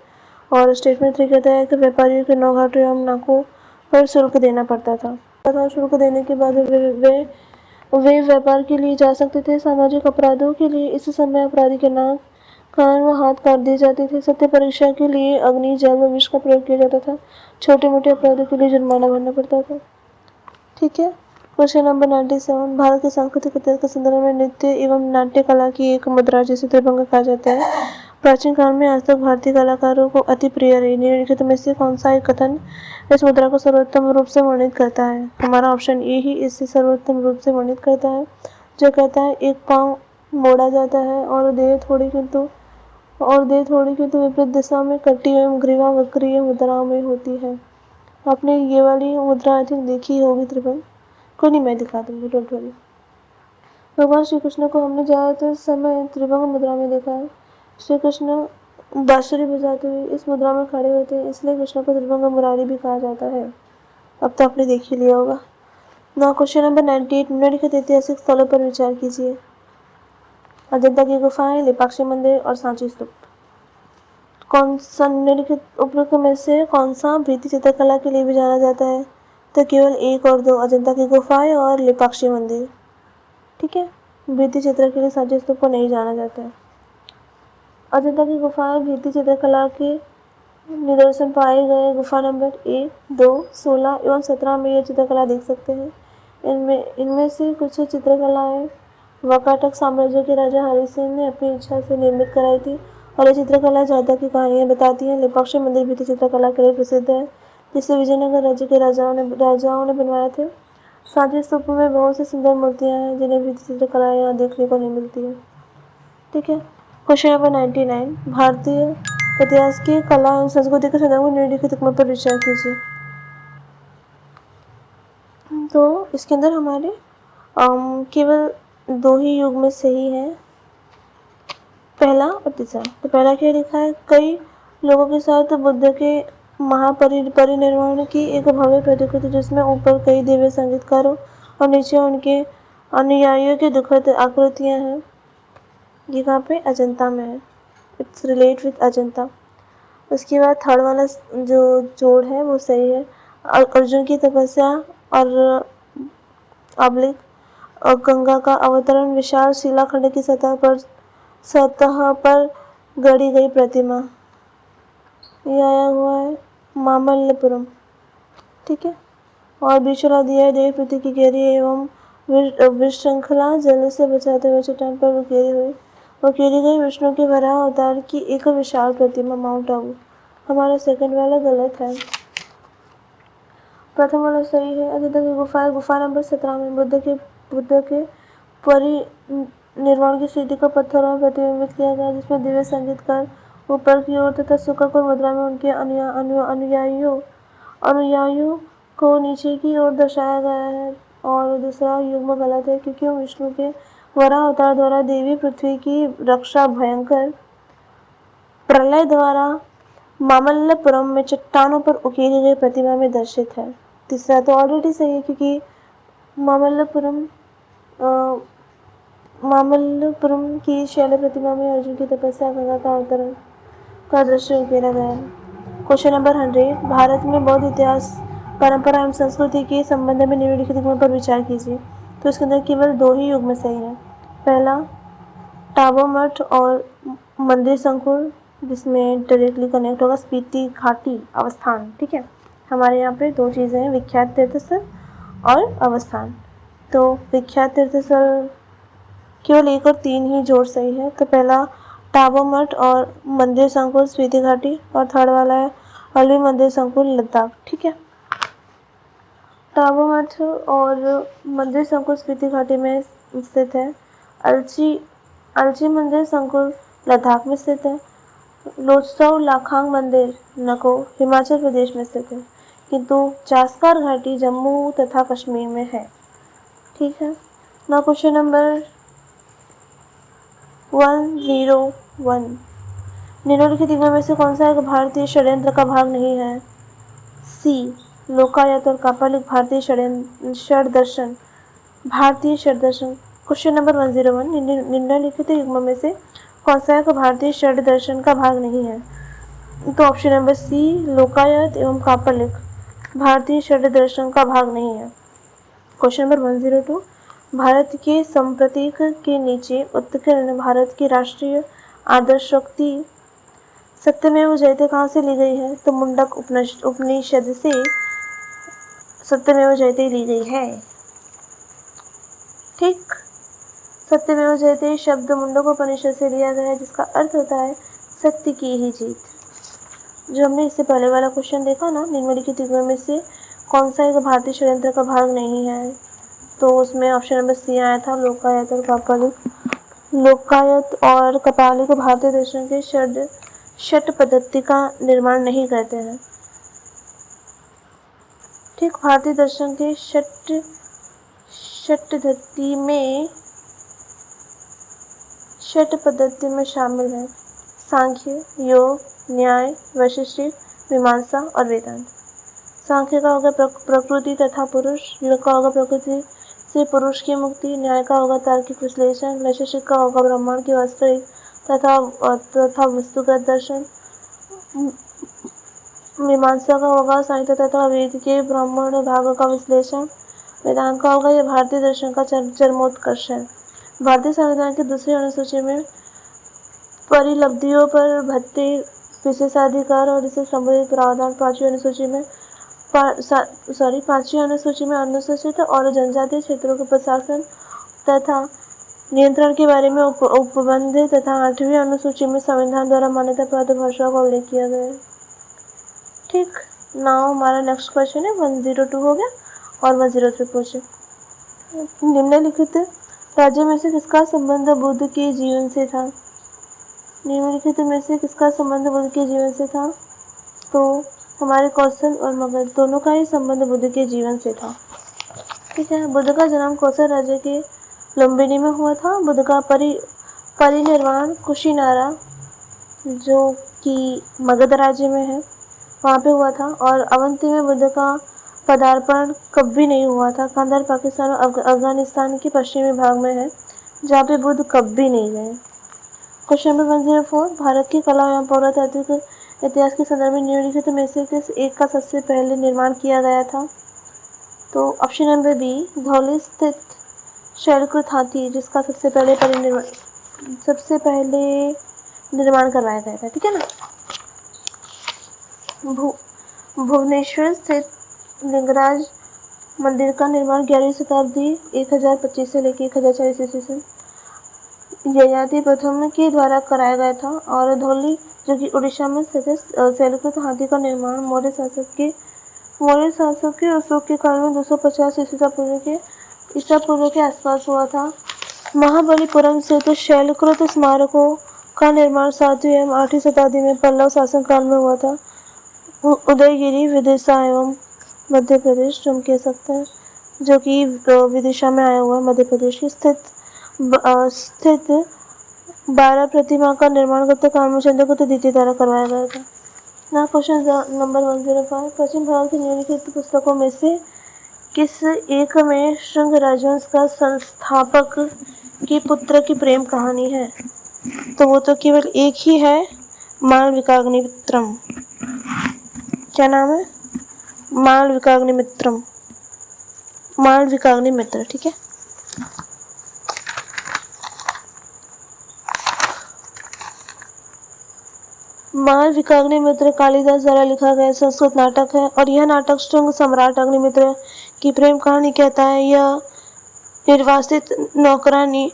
और स्टेटमेंट 3 कहता है कि व्यापारियों के नौघाटों एवं नाकों पर शुल्क देना पड़ता था। शुल्क देने के बाद वे व्यापार के लिए जा सकते थे। सामाजिक अपराधों के लिए इस समय अपराधी के नाक, कान व हाथ काट दिए जाते थे। सत्य परीक्षा के लिए अग्नि, जल व विष का प्रयोग किया जाता था। छोटे मोटे अपराधों के लिए जुर्माना भरना पड़ता था। ठीक है, क्वेश्चन नंबर 97, भारत के सांस्कृतिक इतिहास के संदर्भ में नृत्य एवं नाट्य कला की एक मुद्रा जिसे त्रिभंग कहा जाता है, प्राचीन काल में आज तक भारतीय कलाकारों को अति प्रिय रही। निम्नलिखित में से कौन सा एक कथन इस मुद्रा को सर्वोत्तम रूप से वर्णित करता है? हमारा ऑप्शन ए ही इसे सर्वोत्तम रूप से वर्णित करता है, जो कहता है एक पांव मोड़ा जाता है और देह थोड़ी किंतु विपरीत दिशा में कटी हुई ग्रीवा वक्रीय मुद्राओं में होती है। आपने ये वाली मुद्रा आई थिंक देखी होगी त्रिभंग। कोई नहीं, मैं दिखा दूंगी, डोंट वरी। भगवान श्री कृष्ण को हमने ज़्यादातर समय त्रिभंग मुद्रा में देखा है। श्री कृष्ण बांसुरी बजाते हुए इस मुद्रा में खड़े होते हैं, इसलिए कृष्ण को त्रिभंग मुरारी भी कहा जाता है। अब तो आपने देख ही लिया होगा। नाउ क्वेश्चन नंबर 98, निम्नलिखित ऐतिहासिक स्थलों पर विचार कीजिए। अजंता की गुफाएं, लेपाक्षी मंदिर और सांची स्तूप। कौन सा निम्नलिखित उपरोक्त में से कौन सा भित्ति चित्रकला के लिए भी जाना जाता है? तो केवल एक और दो, अजंता की गुफाएं और लेपाक्षी मंदिर। ठीक है, भित्ति चित्र के लिए सांची स्तूप को नहीं जाना जाता है। अजंता की गुफाएं भित्ति चित्रकला के निदर्शन पाए गए गुफा नंबर 1, 2, 16 एवं 17 में यह चित्रकला देख सकते हैं। इनमें से कुछ चित्रकलाएं वाकाटक साम्राज्य के राजा हरिसेन ने अपनी इच्छा से निर्मित कराई थी और ये चित्रकला जादू की कहानियां बताती हैं। लेपाक्षी मंदिर भित्ति चित्रकला के लिए प्रसिद्ध है, जिसे विजयनगर राज्य के राजाओं ने बनवाए थे। सांची स्तूप में बहुत सी सुंदर मूर्तियां हैं जिन्हें भित्ति चित्रकला यहाँ देखने को नहीं मिलती है। ठीक है, क्वेश्चन नंबर 99, भारतीय इतिहास की कला एवं संस्कृति के संदर्भ में निम्नलिखित पर विचार कीजिए। तो इसके अंदर हमारे केवल दो ही युग में सही है, पहला और तीसरा। तो पहला क्या लिखा है? कई लोगों के साथ बुद्ध के महापरिनिर्वाण की एक भव्य प्रतिकृति, जिसमें ऊपर कई दिव्य संगीतकारों और नीचे उनके अनुयायियों की दुखद आकृतियां हैं। ये कहाँ पे? अजंता में है। It's relate with Ajanta. उसके बाद थर्ड वाला जो जोड़ है वो सही है। अर्जुन की तपस्या और अब्लिक और गंगा का अवतरण, विशाल शिलाखंड की सतह पर गढ़ी गई प्रतिमा, ये आया हुआ है मामल्लपुरम। ठीक है, और बीच वाला दिया है देवी पृथ्वी की गहरी एवं विश्रृंखला जल से बचाते हुए चट्टान पर उकेरी गई विष्णु के वराह अवतार की एक विशाल प्रतिमा, माउंट आबू। हमारा सेकंड वाला गलत है, प्रथम वाला सही है। अजंता की गुफा नंबर 17 में बुद्ध के परिनिर्वाण की स्थिति को पत्थरों में प्रतिबिंबित किया गया, जिसमें दिव्य संगीतकार ऊपर की ओर तथा सुखकर मुद्रा में उनके अनुयायियों को नीचे की ओर दर्शाया गया है। और दूसरा युग्म गलत है, क्योंकि विष्णु के वराह अवतार द्वारा देवी पृथ्वी की रक्षा भयंकर प्रलय द्वारा मामल्लपुरम में चट्टानों पर उकेरी गई प्रतिमा में दर्शित है। तीसरा तो ऑलरेडी सही है, क्योंकि मामल्लपुरम की शैल प्रतिमा में अर्जुन की तपस्या, गंगा का अवतरण का दृश्य उकेरा गया है। क्वेश्चन नंबर 100, भारत में बौद्ध इतिहास, परंपरा एवं संस्कृति के संबंध में निम्नलिखित गुणों पर विचार कीजिए। तो इसके अंदर केवल दो ही युग में सही है। पहला टाबो मठ और मंदिर संकुल, जिसमें डायरेक्टली कनेक्ट होगा स्पीति घाटी अवस्थान। ठीक है, हमारे यहाँ पे दो चीज़ें हैं, विख्यात तीर्थस्थल और अवस्थान। तो विख्यात तीर्थस्थल केवल 1 और 3 ही जोड़ सही है। तो पहला टाबो मठ और मंदिर संकुल स्पीति घाटी, और थर्ड वाला है अल्वी मंदिर संकुल लद्दाख। ठीक है, टाबो मठ और मंदिर संकुल स्पीति घाटी में स्थित है। अलची मंदिर संकुल लद्दाख में स्थित है। लोचसो लाखांग मंदिर नको हिमाचल प्रदेश में स्थित है, किंतु चास्कार घाटी जम्मू तथा कश्मीर में है। ठीक है, ना क्वेश्चन नंबर 101, निम्नलिखित में से कौन सा एक भारतीय षड्यंत्र का भाग नहीं है? सी लोकायत और कापालिक भारतीय षड्दर्शन। क्वेश्चन नंबर 101, निम्नलिखित युग्म में से कौन सा एक भारतीय षड्दर्शन का भाग नहीं है? तो ऑप्शन नंबर सी लोकायत एवं कापालिक भारतीय षड्दर्शन का भाग नहीं है। क्वेश्चन नंबर 102, भारत के संप्रतीक के नीचे उत्कीर्ण भारत की राष्ट्रीय आदर्शोक्ति सत्यमेव जयते कहाँ से ली गई है? तो मुंडक उपनिषद से सत्यमेव जयते ली गई है। ठीक, सत्यमेव जयते शब्द मुंडक उपनिषद से लिया गया है, जिसका अर्थ होता है सत्य की ही जीत। जो हमने इससे पहले वाला क्वेश्चन देखा ना, निम्नलिखित युग्म में से कौन सा एक भारतीय षड्यंत्र का भाग नहीं है, तो उसमें ऑप्शन नंबर सी आया था, लोकायत और कापालिक। लोकायत और कपालिक भारतीय दर्शन के षट पद्धति का निर्माण नहीं करते हैं। ठीक, भारतीय दर्शन के षट पद्धति में शामिल है सांख्य, योग, न्याय, वैशेषिक, मीमांसा और वेदांत। सांख्य का होगा प्रकृति तथा पुरुष, योग का होगा प्रकृति से पुरुष की मुक्ति, न्याय का होगा तार्किक विश्लेषण, वैशेषिक का होगा ब्रह्मांड की वास्तविक तथा वस्तुगत दर्शन, मीमांसा का होगा साहित्य तथा वेद के ब्राह्मण भागों का विश्लेषण, वेदांत का होगा यह भारतीय दर्शन का चरमोत्कर्ष है। भारतीय संविधान की दूसरी अनुसूची में परिलब्धियों पर भत्ते, विशेषाधिकार और इससे संबंधित प्रावधान पांचवी अनुसूची में अनुसूचित और जनजातीय क्षेत्रों के प्रशासन तथा नियंत्रण के बारे में उपबंध तथा आठवीं अनुसूची में संविधान द्वारा मान्यता प्राप्त भाषाओं का उल्लेख किया गया है। ठीक, नाउ हमारा नेक्स्ट क्वेश्चन है 102 हो गया और 103 पूछे। निम्नलिखित राज्यों में से किसका संबंध बुद्ध के जीवन से था? निम्नलिखित में से किसका संबंध बुद्ध के जीवन से था? तो हमारे कौशल और मगध दोनों का ही संबंध बुद्ध के जीवन से था। ठीक है, बुद्ध का जन्म कौशल राज्य के लुम्बिनी में हुआ था। बुद्ध का परिनिर्वाण कुशीनारा जो कि मगध राज्य में है वहाँ पे हुआ था, और अवंती में बुद्ध का पदार्पण कभी नहीं हुआ था। कंधार पाकिस्तान और अफगानिस्तान के पश्चिमी भाग में है जहाँ पे बुद्ध कभी नहीं गए। क्वेश्चन नंबर 104, भारत की कला एवं पुरातात्विक इतिहास के संदर्भ में निम्नलिखित में से किस एक का सबसे पहले निर्माण किया गया था? तो ऑप्शन नंबर बी, धौली स्थित शैलकृत हाथी जिसका सबसे पहले निर्माण करवाया गया था। ठीक है ना। भुवनेश्वर स्थित लिंगराज मंदिर का निर्माण 11वीं शताब्दी 1025 से लेकर 1040 ईस्वी से ययाति प्रथम के द्वारा कराया गया था। और धौली जो कि उड़ीसा में स्थित शैलकृत हाथी का निर्माण मौर्य शासक के अशोक के काल में 250 ईसा पूर्व के आसपास हुआ था। महाबलीपुरम स्थित शैलकृत स्मारकों का निर्माण 7वीं एवं 8वीं शताब्दी में पल्लव शासन काल में हुआ था। उदयगिरी विदिशा एवं मध्य प्रदेश हम कह सकते हैं, जो कि विदिशा में आया हुआ है, मध्य प्रदेश की स्थित 12 प्रतिमा का निर्माण करते काल चंद्रगुप्त द्वितीय द्वारा करवाया गया था। ना क्वेश्चन नंबर 105, प्राचीन भारत की निम्नलिखित पुस्तकों में से किस एक में शुंग राजवंश का संस्थापक के पुत्र की प्रेम कहानी है? तो वो तो केवल एक ही है, मालविकाग्निमित्रम। क्या नाम है? मालविकाग्निमित्र। ठीक है। मालविकाग्निमित्र कालिदास द्वारा लिखा गया संस्कृत नाटक है, और यह नाटक शुंग सम्राट अग्निमित्र की प्रेम कहानी कहता है। यह निर्वासित नौकरानी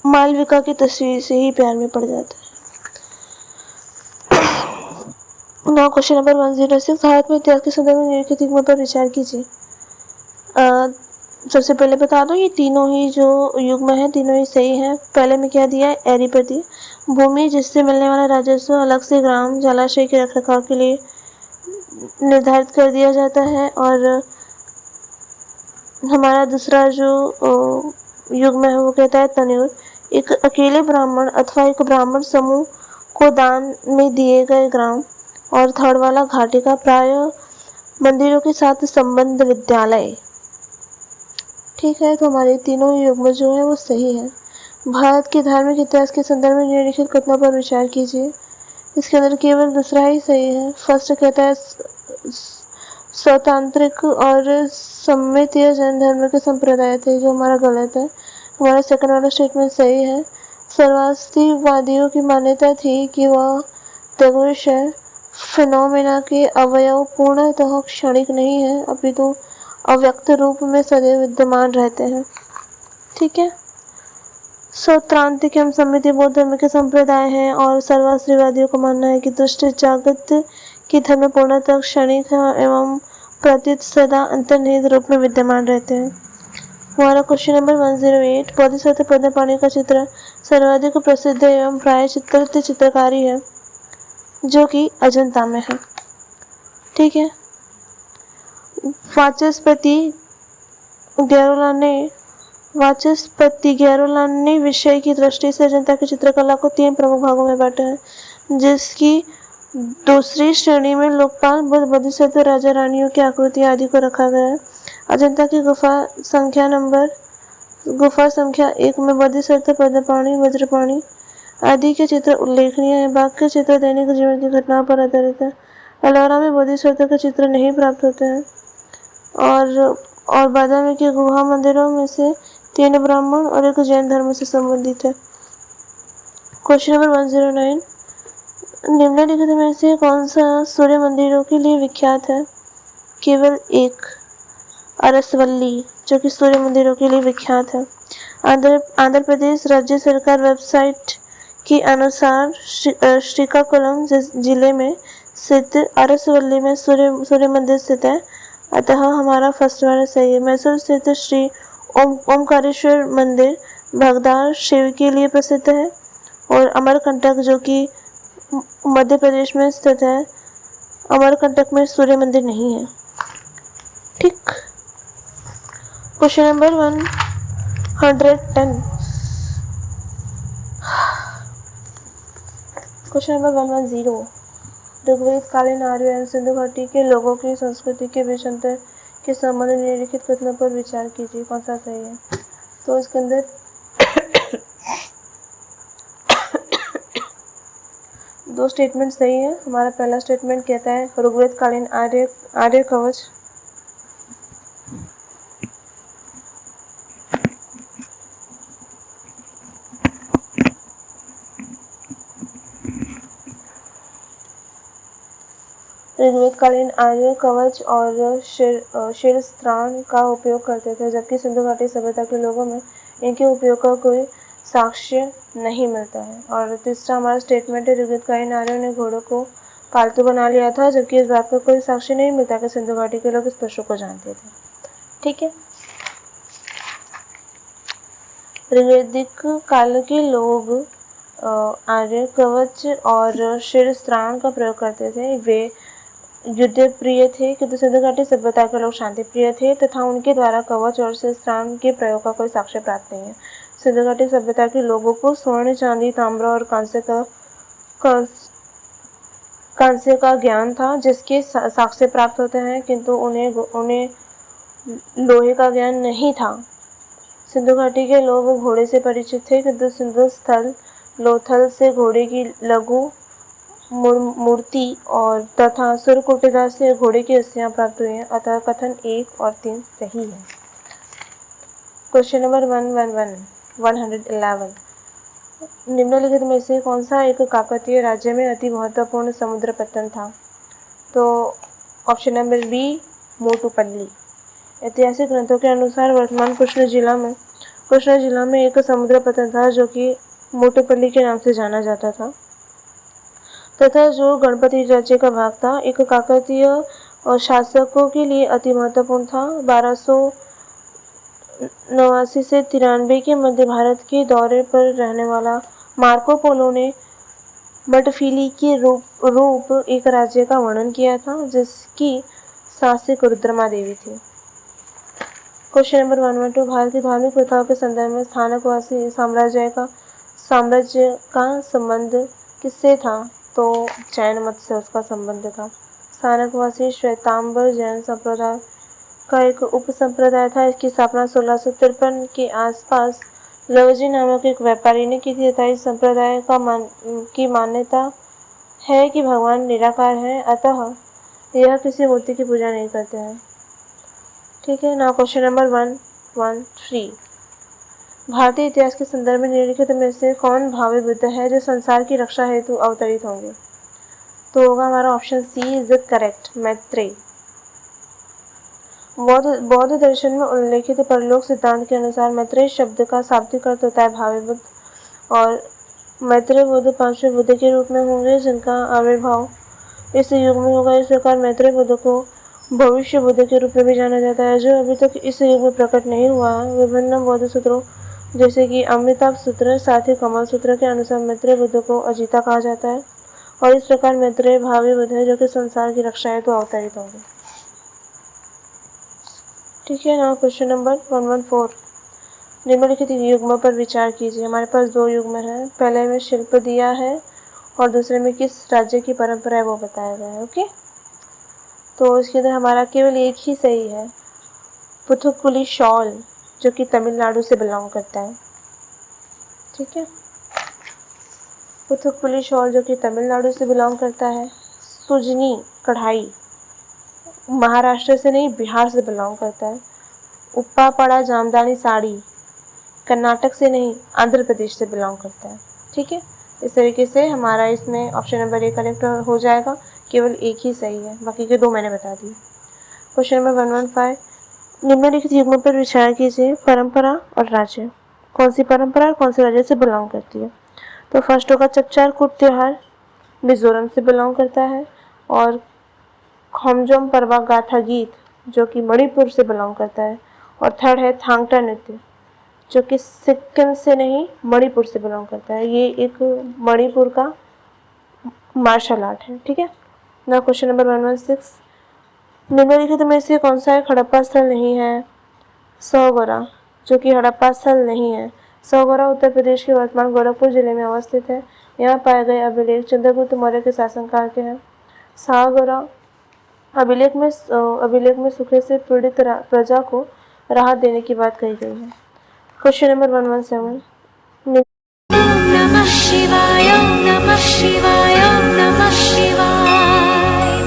मालविका की तस्वीर से ही प्यार में पड़ जाता है। नाउ क्वेश्चन नंबर 106, भारत में इतिहास के संदर्भ में निम्नलिखित युग्मों पर विचार कीजिए। सबसे पहले बता दो, ये तीनों ही जो युग्म है तीनों ही सही है। पहले में क्या दिया है? एरिपति, भूमि जिससे मिलने वाला राजस्व अलग से ग्राम जलाशय के रखरखाव के लिए निर्धारित कर दिया जाता है। और हमारा दूसरा जो युग्म है वो कहता है तनूर, एक अकेले ब्राह्मण अथवा एक ब्राह्मण समूह को दान में दिए गए ग्राम। और थर्ड वाला घाटी का प्राय मंदिरों के साथ संबंध विद्यालय। ठीक है, तो हमारे तीनों युग्म जो है वो सही है। भारत के धार्मिक इतिहास के संदर्भ में निम्नलिखित कथनों पर विचार कीजिए। इसके अंदर केवल दूसरा ही सही है। फर्स्ट कहता है स्वतांत्रिक और सम्मितीय जैन धर्म के संप्रदाय थे, जो हमारा गलत है। हमारा सेकंड वाला स्टेटमेंट सही है। सर्वास्तिवादियों की मान्यता थी कि वह दृश्य है, फिनोमेना के अवयव पूर्णतः क्षणिक नहीं है, अपितु अव्यक्त रूप में सदैव विद्यमान रहते हैं। ठीक है। सौत्रांतिक एवं समृद्धि बौद्ध धर्म के संप्रदाय हैं और सर्वाश्रीवादियों को मानना है कि दुष्ट जागत की धर्म पूर्णतः क्षणिक है एवं प्रतीत सदा अंतर्निहित रूप में विद्यमान रहते हैं। हमारा क्वेश्चन नंबर 108, बोधिसत्व पद्मपाणि का चित्र सर्वाधिक प्रसिद्ध एवं प्राय चित्रकारी है जो कि अजंता में है। ठीक है। वाचस्पति गैरोलान ने विषय की दृष्टि से अजंता की चित्रकला को 3 प्रमुख भागों में बांटा है, जिसकी दूसरी श्रेणी में लोकपाल, बुद्ध, बोधिसत्व, राजा रानियों की आकृति आदि को रखा गया है। अजंता की गुफा संख्या 1 में बोधिसत्व, पद्मपाणि, वज्रपाणि आदि के चित्र उल्लेखनीय है। बाकी चित्र दैनिक जीवन की घटनाओं पर आधारित है। एलोरा में बोधिसत्व के चित्र नहीं प्राप्त होते हैं और बादामी के गुहा मंदिरों में से 3 ब्राह्मण और 1 जैन धर्म से संबंधित है। क्वेश्चन नंबर 109, निम्नलिखित में से कौन सा सूर्य मंदिरों के लिए विख्यात है? केवल एक, अरसवल्ली, जो कि सूर्य मंदिरों के लिए विख्यात है। आंध्र प्रदेश राज्य सरकार वेबसाइट के अनुसार श्रीकाकुलम जिले में स्थित अरसवल्ली में सूर्य मंदिर स्थित है, अतः हमारा फर्स्ट वाला सही है। मैसूर स्थित श्री ओमकारेश्वर मंदिर भगदार शिव के लिए प्रसिद्ध है और अमरकंटक, जो कि मध्य प्रदेश में स्थित है, अमरकंटक में सूर्य मंदिर नहीं है। ठीक। Question number 110, question number 110, Rigveda कालीन आर्य एवं सिंधु घाटी के लोगों की संस्कृति के बीच अंतर के संबंध में निम्नलिखित कथनों पर विचार कीजिए, कौन सा सही है? तो इसके अंदर दो स्टेटमेंट सही है। हमारा पहला स्टेटमेंट कहता है ऋग्वेद कालीन आर्य कवच ऋग्वेद कालीन आर्य कवच और शीर्षस्त्राण का उपयोग करते थे, जबकि सिंधु घाटी सभ्यता के लोगों में इनके उपयोग का कोई साक्ष्य नहीं मिलता है। और तीसरा हमारा स्टेटमेंट है ऋग्वेद कालीन आर्यों ने घोड़ों को पालतू बना लिया था, जबकि इस बात का कोई साक्ष्य नहीं मिलता कि सिंधु घाटी के लोग इस पशु को जानते थे। ठीक है। ऋग्वैदिक काल के लोग आर्य कवच और शीर्षस्त्राण का प्रयोग करते थे। वे युद्ध प्रिय थे, किंतु सिंधु घाटी सभ्यता के लोग शांति प्रिय थे तथा उनके द्वारा कवच और शीर्षस्त्राण के प्रयोग का कोई साक्ष्य प्राप्त नहीं है। सिंधु घाटी सभ्यता के लोगों को स्वर्ण, चांदी, ताम्र और कांस्य का ज्ञान था, जिसके साक्ष्य प्राप्त होते हैं, किंतु उन्हें लोहे का ज्ञान नहीं था। सिंधु घाटी के लोग घोड़े से परिचित थे, किंतु सिंधु स्थल लोथल से घोड़े की लघु मूर्ति और तथा सुरकुटेदार से घोड़े की अस्थियां प्राप्त हुई हैं, अतः कथन 1 और 3 सही है। क्वेश्चन नंबर 111, निम्नलिखित में से कौन सा एक काकतीय राज्य में अति महत्वपूर्ण समुद्र पत्तन था? तो ऑप्शन नंबर बी, मोटुपल्ली। ऐतिहासिक ग्रंथों के अनुसार वर्तमान कृष्ण जिला में एक समुद्र पत्तन था जो कि मोटुपल्ली के नाम से जाना जाता था तथा जो गणपति राज्य का भाग था। एक काकतीय और शासकों के लिए अति महत्वपूर्ण था। 1289 से 93 के मध्य भारत के दौरे पर रहने वाला मार्को पोलो ने मटफिली के रूप एक राज्य का वर्णन किया था, जिसकी शासक रुद्रमा देवी थी। क्वेश्चन नंबर 112, भारत की धार्मिक प्रथाओं के संदर्भ में स्थानकवासी साम्राज्य का संबंध किससे था? तो जैन मत से उसका संबंध था। स्थानकवासी श्वेतांबर जैन संप्रदाय का एक उप संप्रदाय था। इसकी स्थापना 1653 के आसपास लवजी नामक एक व्यापारी ने की थी तथा इस संप्रदाय की मान्यता है कि भगवान निराकार है, अतः यह किसी मूर्ति की पूजा नहीं करते हैं। ठीक है ना। क्वेश्चन नंबर 113, भारतीय इतिहास के संदर्भ में निम्नलिखित में से कौन भावी बुद्ध है जो संसार की रक्षा हेतु अवतरित होंगे? तो होगा हमारा option C is correct, Maitreya. बौद्ध दर्शन में उल्लेखित परलोक सिद्धांत के अनुसार मैत्रेय शब्द का शाब्दिक अर्थ होता है भावी बुद्ध, और मैत्रेय बुद्ध पांचवें बुद्ध के रूप में होंगे जिनका आविर्भाव इस युग में होगा। इस प्रकार मैत्रेय बुद्ध को भविष्य बुद्ध के रूप में भी जाना जाता है, जो अभी तक इस युग में प्रकट नहीं हुआ है। विभिन्न बौद्ध सूत्रों जैसे कि अमिताभ सूत्र, साथ ही कमल सूत्र के अनुसार मैत्रेय बुद्ध को अजिता कहा जाता है, और इस प्रकार मैत्रेय भावी बुद्ध है जो कि संसार की रक्षा हेतु अवतरित होंगे। ठीक है ना। क्वेश्चन नंबर 114, निम्नलिखित युग्मों पर विचार कीजिए। हमारे पास दो युग्म है, पहले में शिल्प दिया है और दूसरे में किस राज्य की परंपरा है वो बताया गया है। ओके, तो इसके अंदर हमारा केवल एक ही सही है, पुथुकुली शॉल, जो कि तमिलनाडु से बिलोंग करता है। ठीक है, पुथुकुली शॉल जो कि तमिलनाडु से बिलोंग करता है। सुजनी कढ़ाई महाराष्ट्र से नहीं, बिहार से बिलोंग करता है। उप्पा पड़ा जामदानी साड़ी कर्नाटक से नहीं, आंध्र प्रदेश से बिलोंग करता है। ठीक है, इस तरीके से हमारा इसमें ऑप्शन नंबर 1 करेक्ट हो जाएगा, केवल एक ही सही है, बाकी के दो मैंने बता दिए। क्वेश्चन नंबर 115, निम्नलिखित युग्मों पर विचार कीजिए। परंपरा और राज्य, कौन सी परंपरा और कौन से राज्य से बिलोंग करती है। तो फर्स्ट होगा चपचार कूट त्योहार, मिजोरम से बिलोंग करता है, और खोमजोम परवा गाथा गीत जो कि मणिपुर से बिलोंग करता है, और थर्ड है थांगटा नृत्य जो कि सिक्किम से नहीं, मणिपुर से बिलोंग करता है। ये एक मणिपुर का मार्शल आर्ट है। ठीक है ना। क्वेश्चन नंबर 116, निम्नलिखित में से कौन सा एक हड़प्पा स्थल नहीं है। सौगोरा जो कि हड़प्पा स्थल नहीं है। सौगोरा उत्तर प्रदेश के वर्तमान गोरखपुर जिले में अवस्थित है। यहाँ पाए गए अभिलेख चंद्रगुप्त मौर्य के शासनकाल के हैं। सागोरा अभिलेख में सूखे से पीड़ित प्रजा को राहत देने की बात कही गई है। क्वेश्चन नंबर 117, नमः शिवाय, नमः शिवाय, नमः शिवाय।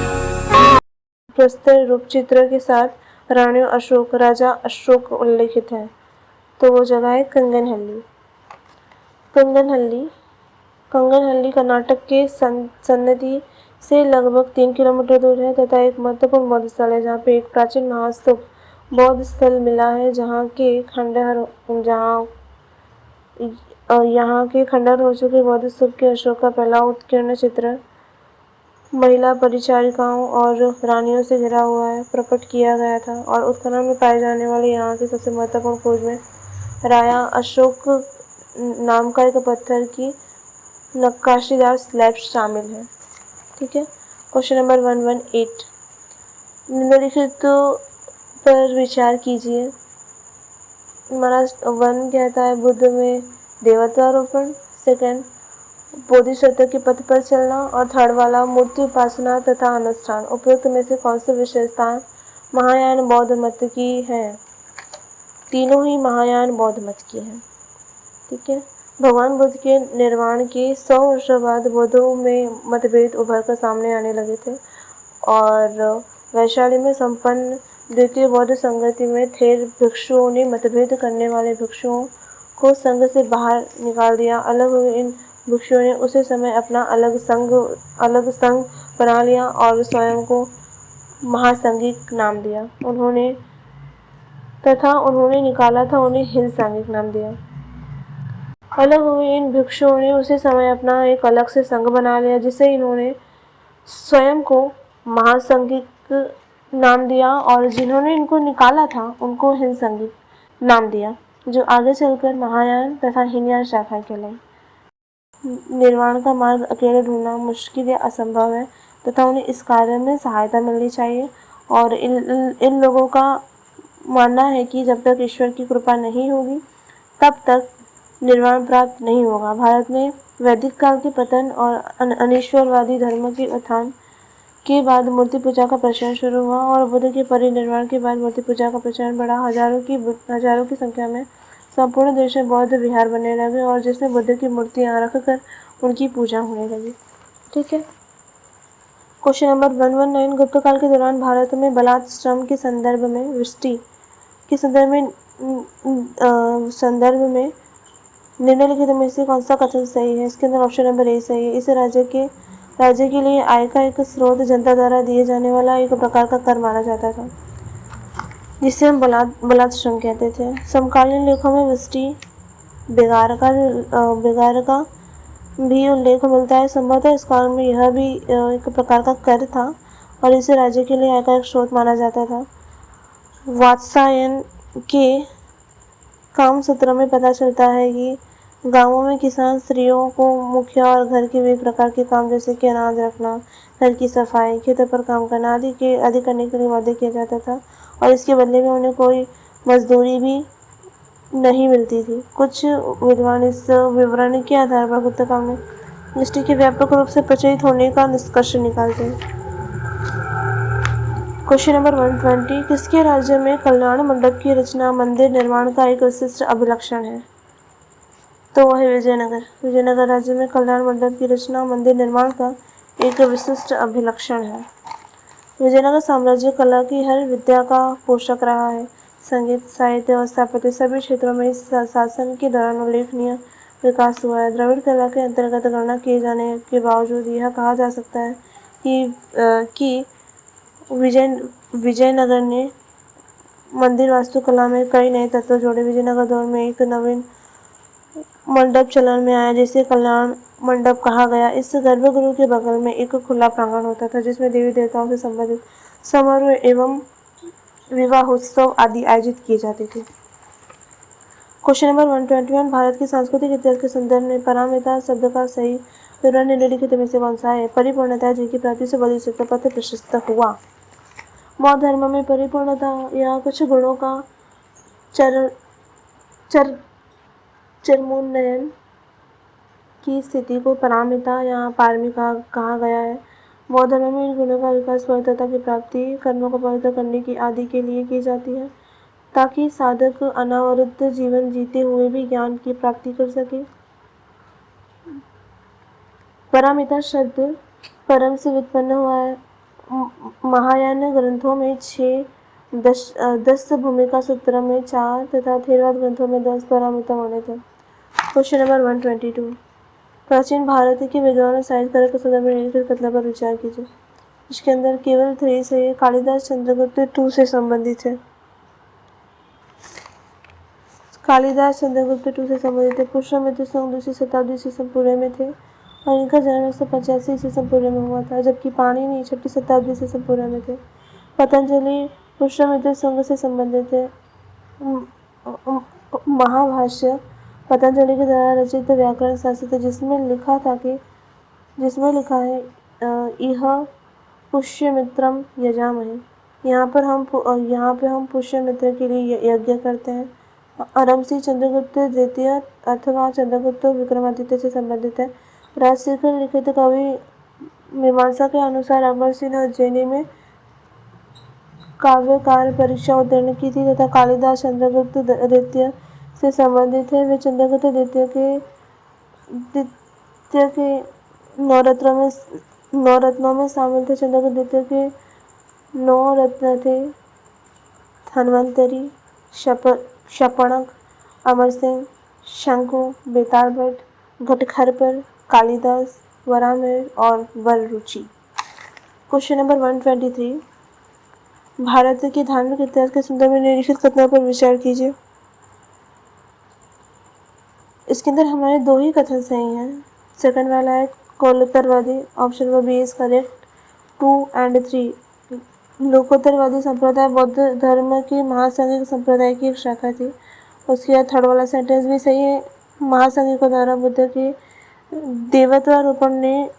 प्रस्तर रूप चित्र के साथ राणियों अशोक, राजा अशोक उल्लेखित है, तो वो जगह है कंगनहल्ली। कंगनहल्ली कर्नाटक के सन्नदी से लगभग 3 किलोमीटर दूर है तथा एक महत्वपूर्ण बौद्ध स्थल है, जहाँ पे एक प्राचीन महास्तूप बौद्ध स्थल मिला है, यहाँ के खंडहर हो चुके बौद्ध स्तूप के अशोक का पहला उत्कीर्ण चित्र महिला परिचारिकाओं और रानियों से घिरा हुआ है प्रकट किया गया था, और उत्खनन में पाए जाने वाले यहाँ के सबसे महत्वपूर्ण खोज में राया अशोक नाम का एक पत्थर की नक्काशीदार स्लैब शामिल है। ठीक है। क्वेश्चन नंबर 118, निम्नलिखित पर विचार कीजिए। हमारा 1 कहता है बुद्ध में देवत्वारोपण, सेकंड बोधिसत्व के पथ पर चलना, और थर्ड वाला मूर्ति उपासना तथा अनुष्ठान। उपयुक्त में से कौन सी विशेषताएं महायान बौद्ध मत की है। तीनों ही महायान बौद्ध मत की हैं। ठीक है। भगवान बुद्ध के निर्वाण के 100 वर्षों बाद बौद्धों में मतभेद उभर कर सामने आने लगे थे, और वैशाली में संपन्न द्वितीय बौद्ध संगति में थेर भिक्षुओं ने मतभेद करने वाले भिक्षुओं को संघ से बाहर निकाल दिया। अलग हुए इन भिक्षुओं ने उसी समय अपना अलग संघ बना लिया और स्वयं को महासंघिक नाम दिया। उन्होंने निकाला था उन्हें हिंद सांघिक नाम दिया। अलग हुए इन भिक्षुओं ने उसी समय अपना एक अलग से संघ बना लिया, जिसे इन्होंने स्वयं को महासंघिक नाम दिया, और जिन्होंने इनको निकाला था उनको हिंद संघिक नाम दिया, जो आगे चलकर महायान तथा हीनयान शाखा कहलाई। निर्वाण का मार्ग अकेले ढूंढना मुश्किल या असंभव है तथा उन्हें इस कार्य में सहायता मिलनी चाहिए, और इन लोगों का मानना है कि जब तक ईश्वर की कृपा नहीं होगी तब तक निर्वाण प्राप्त नहीं होगा। भारत में वैदिक काल के पतन और अनीश्वरवादी धर्म के उत्थान के बाद मूर्ति पूजा का प्रचलन शुरू हुआ, और बुद्ध के परिनिर्वाण के बाद मूर्ति पूजा का प्रचलन बढ़ा। हजारों की संख्या में संपूर्ण देश में बौद्ध विहार बनने लगे, और जिसमें बुद्ध की मूर्तियां रखकर उनकी पूजा होने लगी। ठीक है। क्वेश्चन नंबर 119, गुप्त काल के दौरान भारत में बलात् श्रम के संदर्भ में वृष्टि के संदर्भ में निम्नलिखित में से कौन सा कथन सही है। इसके अंदर ऑप्शन नंबर ए सही है। इस राज्य के लिए आय का एक स्रोत जनता द्वारा दिए जाने वाला एक प्रकार का कर माना जाता था। जिसे हम बलात्श्रम कहते थे। समकालीन लेखों में वृष्टि बेगार का भी उल्लेख मिलता है। संभवतः इस काल में यह भी एक प्रकार का कर था और इसे राज्य के लिए आय का एक स्रोत माना जाता था। वात्सायन के काम सूत्र में पता चलता है कि गांवों में किसान स्त्रियों को मुखिया और घर के विभिन्न प्रकार के काम जैसे कि अनाज रखना, घर की सफाई, खेतों पर काम करना आदि करने के लिए बाध्य किया जाता था और इसके बदले में उन्हें कोई मजदूरी भी नहीं मिलती थी। कुछ विद्वान इस विवरण के आधार पर गुप्त काल में दृष्टि के व्यापक रूप से प्रचलित होने का निष्कर्ष निकालते हैं। क्वेश्चन नंबर 120, किसके राज्य में कल्याण मंडप की रचना मंदिर निर्माण का एक विशिष्ट अभिलक्षण है? तो वह है विजयनगर। विजयनगर राज्य में कल्याण मंडप की रचना मंदिर निर्माण का एक विशिष्ट अभिलक्षण है। विजयनगर साम्राज्य कला की हर विद्या का पोषक रहा है। संगीत, साहित्य और स्थापत्य सभी क्षेत्रों में इस शासन के दौरान उल्लेखनीय विकास हुआ है। द्रविड़ कला के अंतर्गत गणना किए जाने के बावजूद यह कहा जा सकता है कि विजयनगर ने मंदिर वास्तुकला में कई नए तत्व जोड़े। विजयनगर दौर में एक नवीन मंडप चलन में आया जिसे कल्याण मंडप कहा गया। इस गर्भगृह के बगल में एक खुला प्रांगण होता था जिसमें देवी देवताओं से संबंधित समारोह एवं विवाहोत्सव आदि आयोजित किए जाते थे। क्वेश्चन नंबर 121, भारत के सांस्कृतिक इतिहास के संदर्भ में पारमिता शब्द का सही विवरण निम्नलिखित में से कौन सा है? परिपूर्णता जिनकी प्राप्ति से बौद्ध चित्रपथ प्रशस्त हुआ। बौद्ध धर्म में परिपूर्णता या कुछ गुणों का चरमोन्नयन की स्थिति को पारमिता या पारमिता कहा गया है। बौद्ध धर्म में इन गुणों का विकास पवित्रता की प्राप्ति, कर्मों को पवित्र करने की आदि के लिए की जाती है ताकि साधक अनावृत जीवन जीते हुए भी ज्ञान की प्राप्ति कर सके। पारमिता शब्द परम से व्युत्पन्न हुआ है। महायान ग्रंथों में 6, 10 भूमिका सूत्र में 4 तथा थेरवाद ग्रंथों में 10 पारमिता वर्णित है। क्वेश्चन नंबर 122, प्राचीन भारत के विद्वान और साहित्यकारों के संदर्भ में निम्नलिखित कथनों पर विचार कीजिए। इसके अंदर केवल 3 से कालिदास चंद्रगुप्त 2 से संबंधित है। कालिदास चंद्रगुप्त 2 से संबंधित है। पुष्यमित्र सुंग दूसरी शताब्दी ईस्वी पूर्व में थे और इनका जन्म 185 ईस्वी पूर्व में हुआ था, जबकि पाणिनि 6वीं शताब्दी ईस्वी पूर्व में थे। पतंजलि पुष्यमित्र सुंग से संबंधित है। महाभाष्य पतंजलि के द्वारा रचित व्याकरण शास्त्र जिसमें लिखा है यह पुष्यमित्रम यजामहे। यहाँ पे हम पुष्यमित्र के लिए यज्ञ करते हैं। अरमसी चंद्रगुप्त द्वितीय अथवा चंद्रगुप्त विक्रमादित्य से संबंधित है। राजशेखर लिखित कवि मीमांसा के अनुसार अकबर सिंह ने उज्जैनी में काव्यकार परीक्षा उत्तीर्ण की थी तथा कालिदास चंद्रगुप्त द्वितीय से संबंधित है। वे चंद्रगुप्त द्वितीय के 9 रत्नों में शामिल थे। चंद्रगुप्त द्वितीय के 9 रत्न थे धन्वंतरी, शपणक, अमर सिंह, शंकु, बेताल भट्ट, घटखरपर, कालिदास, वराहमिहिर और वररुचि। क्वेश्चन नंबर 123, भारत के धार्मिक इतिहास के संदर्भ में निम्नलिखित कथनों पर विचार कीजिए। इसके अंदर हमारे 2 ही कथन सही हैं। सेकंड वाला है कौलोत्तरवादी, option number B is correct. 2 and 3 Lokottaravadi संप्रदाय बौद्ध धर्म के महासंघिक संप्रदाय की एक शाखा थी। उसके बाद थर्ड वाला सेंटेंस भी सही है। महासंघिकों द्वारा बुद्ध के देवत्वारोपण ने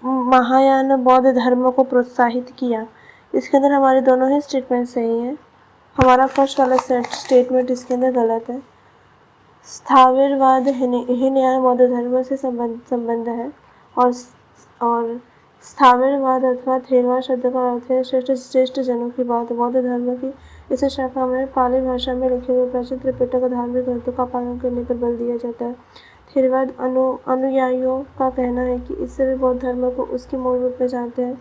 महायान बौद्ध धर्म को प्रोत्साहित किया। इसके अंदर हमारे दोनों ही स्टेटमेंट सही हैं। हमारा फर्स्ट वाला स्टेटमेंट इसके अंदर गलत है। स्थावरवाद हीनयान बौद्ध धर्म से संबंध है और स्थावरवाद अथवा थेरवाद शब्द का अर्थ है श्रेष्ठ जनों की बात। बौद्ध धर्म की इस शाखा में पाली भाषा में लिखे हुए प्राचीन त्रिपिटक धार्मिक ग्रंथों का पालन करने पर बल दिया जाता है। थेरवाद अनुयायियों का कहना है कि इससे वे बौद्ध धर्म को उसके मूल रूप में जानते हैं।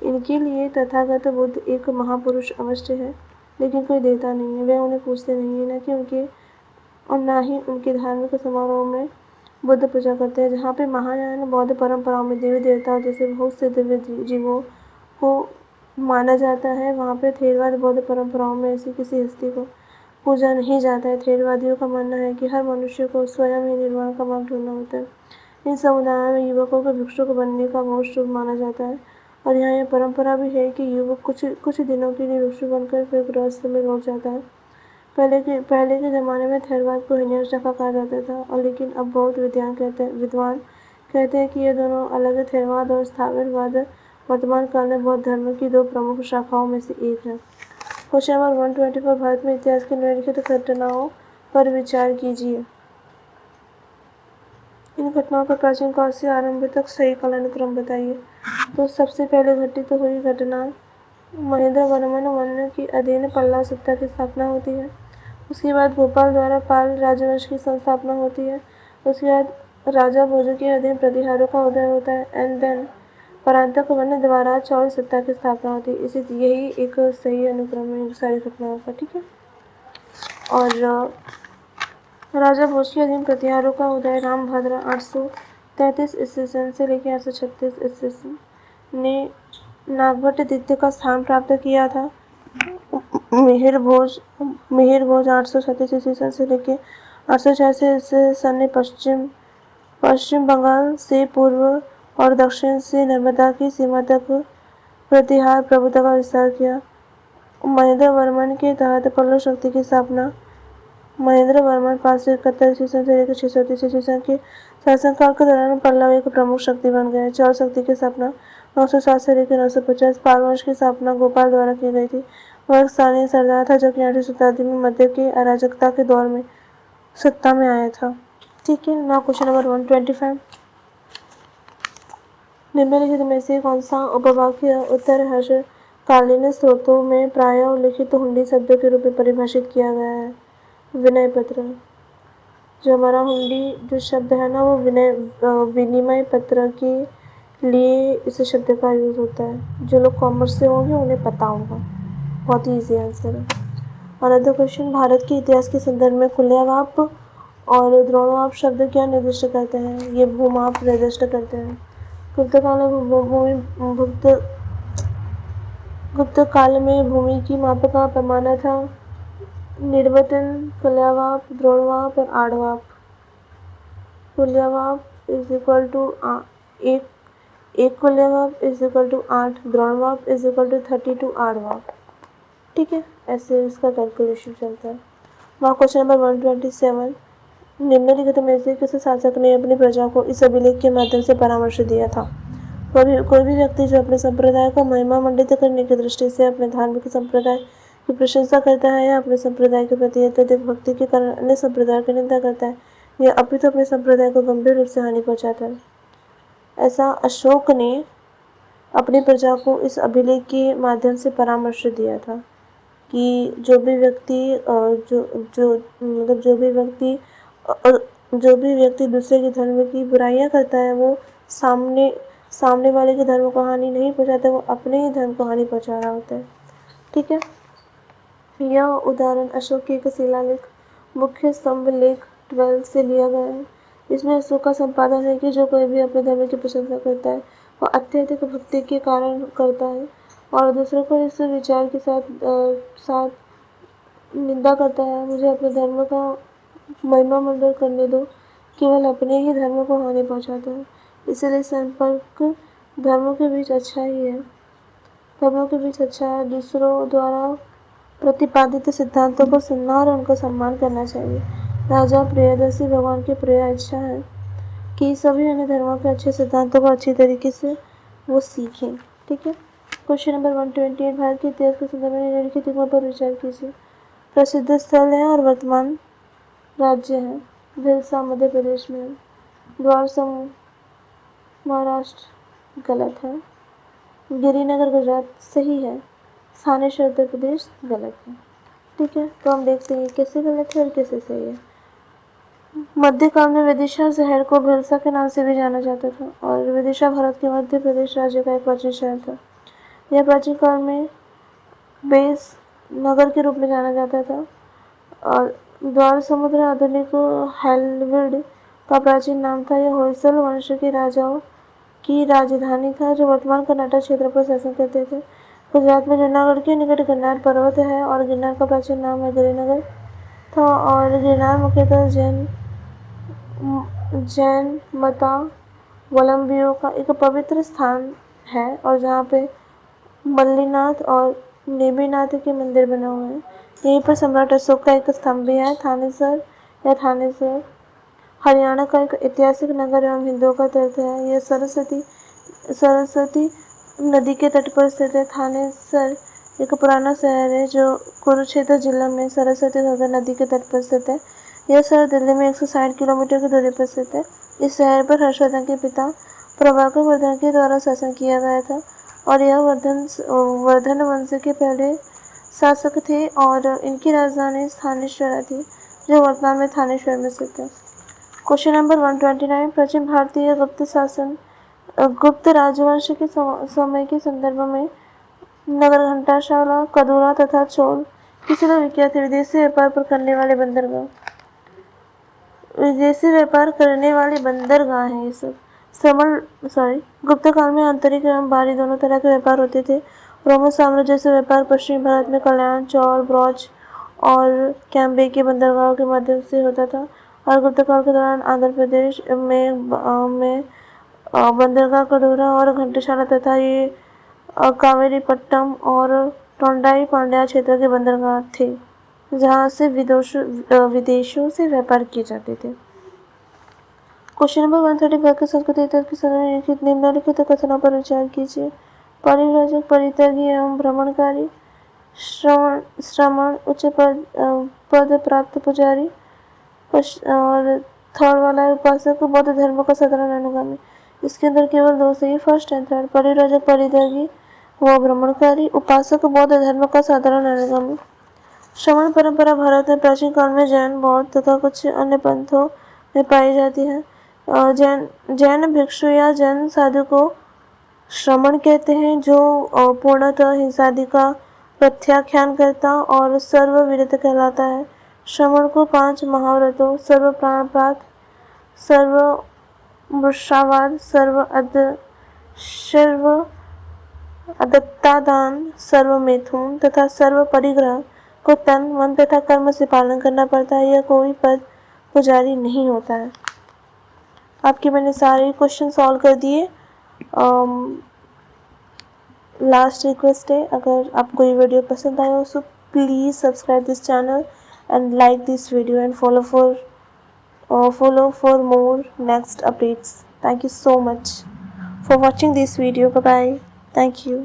इनके लिए तथागत बुद्ध एक महापुरुष अवश्य है, लेकिन कोई देवता नहीं है। वे उन्हें पूछते नहीं है, न ही उनके धार्मिक समारोह में बुद्ध पूजा करते हैं। जहाँ पे महायान बौद्ध परंपराओं में देवी देवताओं जैसे बहुत से दिव्य जीवों को माना जाता है। वहाँ पर थेरवाद बौद्ध परंपराओं में ऐसी किसी हस्ती को पूजा नहीं जाता है। थेरवादियों का मानना है कि हर मनुष्य को स्वयं ही निर्वाण का मार्ग ढूंढना होता है। इन समुदायों में युवकों को भिक्षुक बनने का बहुत शुभ माना जाता है और यहाँ यह परंपरा भी है कि युवक कुछ दिनों के लिए भिक्षुक बनकर फिर गृहस्थ में लौट जाता है। पहले के ज़माने में थेरवाद को हिन्याशका कहा जाता था और लेकिन अब बहुत विद्वान कहते हैं कि ये दोनों अलग है। थेरवाद और स्थावरवाद वर्तमान काल में बौद्ध धर्म की दो प्रमुख शाखाओं में से एक है। क्वेश्चन नंबर 124, भारत में इतिहास की निम्नलिखित घटनाओं पर विचार कीजिए। इन घटनाओं का प्राचीन काल से आरंभ तक सही कालानुक्रम बताइए। तो सबसे पहले घटित हुई घटना महेंद्र वर्मन वन के अधीन पल्लव सत्ता की स्थापना होती है। उसके बाद भोपाल द्वारा पाल राजवंश की संस्थापना होती है। उसके बाद राजा भोजों के अधीन प्रतिहारों का उदय होता है एंड देन परांतक वन द्वारा चौल सत्ता की स्थापना होती है। इसी यही एक सही अनुक्रम है सारी घटनाओं का, ठीक है। और राजा भोज के अधीन प्रतिहारों का उदय रामभद्र 833 ईस्वी से लेकर 836 ईस्वी ने नागभट्ट द्वितीय का स्थान प्राप्त किया था। मिहिर भोज 836 ईस्वी से लेकर 886 ईस्वी ने पश्चिम बंगाल से पूर्व और दक्षिण से नर्मदा की सीमा तक प्रतिहार प्रभुता का विस्तार किया। महेंद्र वर्मन के तहत पल्लव शक्ति की स्थापना। महेंद्र वर्मन 571 ईस्वी से लेकर 630 ईस्वी के शासनकाल के दौरान पल्लव एक प्रमुख शक्ति बन गए। चौल शक्ति की स्थापना 907 से लेकर 950। पाल वंश की स्थापना गोपाल द्वारा की गई थी। वह एक स्थानीय सरदार था जो कि 8वीं शताब्दी में मध्य के अराजकता के दौर में सत्ता में आया था, ठीक है। नाउ क्वेश्चन नंबर 125, निम्नलिखित में से कौन सा उपवाक्य उत्तर हर्षकालीन स्रोतों में प्रायः उल्लिखित हुंडी शब्द के रूप में परिभाषित किया गया है। विनय पत्र, जो हमारा हुंडी जो शब्द है ना वो विनिमय पत्र के लिए इस शब्द का यूज होता है। जो लोग कॉमर्स से होंगे उन्हें पता होगा, बहुत ही ईजी आंसर है। अनदर क्वेश्चन, भारत के इतिहास के संदर्भ में खुल्यावाप और द्रोणवाप शब्द क्या निर्दिष्ट करते हैं? ये भूमाप निर्दिष्ट करते हैं। गुप्त काल में भूमि की माप का पैमाना था निर्वतन, खुल्यावाप, द्रोणवाप और आड़वाप। खुल्यावाप इज इक्वल टू एक खुल्यावाप इज इक्वल टू 8, द्रोणवाप इज इक्वल टू 32 आड़वाप, ठीक है। ऐसे इसका कैलकुलेशन चलता है। नाउ क्वेश्चन नंबर 127, निम्नलिखित में से किस शासक ने अपनी प्रजा को इस अभिलेख के माध्यम से परामर्श दिया था? कोई भी व्यक्ति जो अपने संप्रदाय को महिमा मंडित करने की दृष्टि से अपने धार्मिक संप्रदाय की प्रशंसा करता है या अपने संप्रदाय के प्रति अत्यधिक भक्ति के कारण अन्य संप्रदाय की निंदा करता है या अपितु अपने संप्रदाय को गंभीर रूप से हानि पहुंचाता है। ऐसा अशोक ने अपनी प्रजा को इस अभिलेख के माध्यम से परामर्श दिया था कि जो भी व्यक्ति दूसरे के धर्म की बुराइयां करता है वो सामने वाले के धर्म को हानि नहीं पहुंचाता, वो अपने ही धर्म को हानि पहुंचा रहा होता है, ठीक है। यह उदाहरण अशोक के एक शिलालेख मुख्य स्तंभ लेख 12 से लिया गया है। इसमें अशोक का संपादन है कि जो कोई भी अपने धर्म की प्रशंसा करता है वह अत्यधिक भक्ति के कारण करता है और दूसरों को इस विचार के साथ निंदा करता है, मुझे अपने धर्म का महिमा मंडल करने दो, केवल अपने ही धर्म को हानि पहुंचाता है। इसलिए संपर्क धर्मों के बीच अच्छा है। दूसरों द्वारा प्रतिपादित सिद्धांतों को सुनना और उनका सम्मान करना चाहिए। राजा प्रियदर्शी भगवान की प्रिय इच्छा है कि सभी अन्य धर्मों के अच्छे सिद्धांतों को अच्छी तरीके से वो सीखें, ठीक है। क्वेश्चन नंबर 128, भारत के इतिहास के संदर्भ में निम्नलिखित जगहों पर विचार कीजिए। प्रसिद्ध स्थल है और वर्तमान राज्य है। भिलसा मध्य प्रदेश में है। द्वार समूह महाराष्ट्र गलत है। गिरिनगर गुजरात सही है। थानेश्वर उत्तर प्रदेश गलत है, ठीक है। तो हम देखते हैं कैसे गलत है और कैसे सही है। मध्यकाल में विदिशा शहर को भिलसा के नाम से भी जाना जाता था और विदिशा भारत के मध्य प्रदेश राज्य का एक प्राचीन शहर था। यह प्राचीन काल में बेस नगर के रूप में जाना जाता था और द्वार समुद्र आधुनिक हेलविड का प्राचीन नाम था। यह होयसल वंश के राजाओं की राजधानी था जो वर्तमान कर्नाटक क्षेत्र पर शासन करते थे। गुजरात में जूनागढ़ के निकट गिरनार पर्वत है और गिरनार का प्राचीन नाम है गिरिनगर था। और गिरनार मुख्यतः जैन मतावलंबियों का एक पवित्र स्थान है और जहाँ पे मल्लीनाथ और नेमिनाथ के मंदिर बने हुए हैं। यहीं पर सम्राट अशोक का एक स्तंभ भी है। थानेसर या थानेसर हरियाणा का एक ऐतिहासिक नगर एवं हिंदुओं का तीर्थ है। यह सरस्वती नदी के तट पर स्थित है। थानेसर एक पुराना शहर है जो कुरुक्षेत्र जिला में सरस्वती नदी के तट पर स्थित है। यह शहर दिल्ली में 160 किलोमीटर की दूरी पर स्थित है। इस शहर पर हर्षवर्धन के पिता प्रभाकर वर्धन के द्वारा शासन किया गया था और यह वर्धन वंश के पहले शासक थे और इनकी राजधानी थानेश्वर थी जो वर्तमान में थानेश्वर में स्थित है। क्वेश्चन नंबर 129 प्राचीन भारतीय गुप्त राजवंश के समय के संदर्भ में नगर घंटाशाला कदूरा तथा चोल किसी को विख्यात विदेशी व्यापार करने वाले बंदरगाह है। ये सब गुप्त काल में आंतरिक एवं बाहरी दोनों तरह के व्यापार होते थे। रोमन साम्राज्य से व्यापार पश्चिमी भारत में कल्याण, चौल, ब्रॉच और कैम्बे के बंदरगाहों के माध्यम से होता था और गुप्त काल के दौरान आंध्र प्रदेश में बंदरगाह कड़ोरा और घंटाशाला तथा ये कावेरीपट्टम और टोंडाई पांड्या क्षेत्र के बंदरगाह थे जहाँ से विदेशों से व्यापार किए जाते थे। क्वेश्चन नंबर 135 के संस्कृति तर्क के संदर्भ में निम्नलिखित कथनों पर विचार कीजिए। परिव्राजक, परित्यागी एवं भ्रमणकारी, श्रमण, उच्च पद प्राप्त पुजारी और थर्ड वाला है उपासक बौद्ध धर्म का साधारण अनुगामी। इसके अंदर केवल दो सही, फर्स्ट एंड थर्ड। परिव्राजक, परित्यागी व भ्रमणकारी, उपासक बौद्ध धर्म का साधारण अनुगामी। श्रमण परंपरा भारत में प्राचीन काल में जैन, बौद्ध तथा कुछ अन्य पंथों में पाई जाती है। जैन भिक्षु या जैन साधु को श्रमण कहते हैं जो पूर्णतः हिंसादि का प्रत्याख्यान करता और सर्वविरत कहलाता है। श्रमण को 5 महाव्रतों सर्व प्राणपात, सर्व मृषावाद, सर्व अदत्तादान, सर्व मैथुन तथा सर्व परिग्रह को तन, मन तथा कर्म से पालन करना पड़ता है। यह कोई पद पुजारी नहीं होता है। आपके मैंने सारे क्वेश्चन सॉल्व कर दिए। लास्ट रिक्वेस्ट है, अगर आपको ये वीडियो पसंद आया हो so please subscribe this channel and like this video and follow for more next updates. Thank you so much for watching this video. Bye bye. Thank you.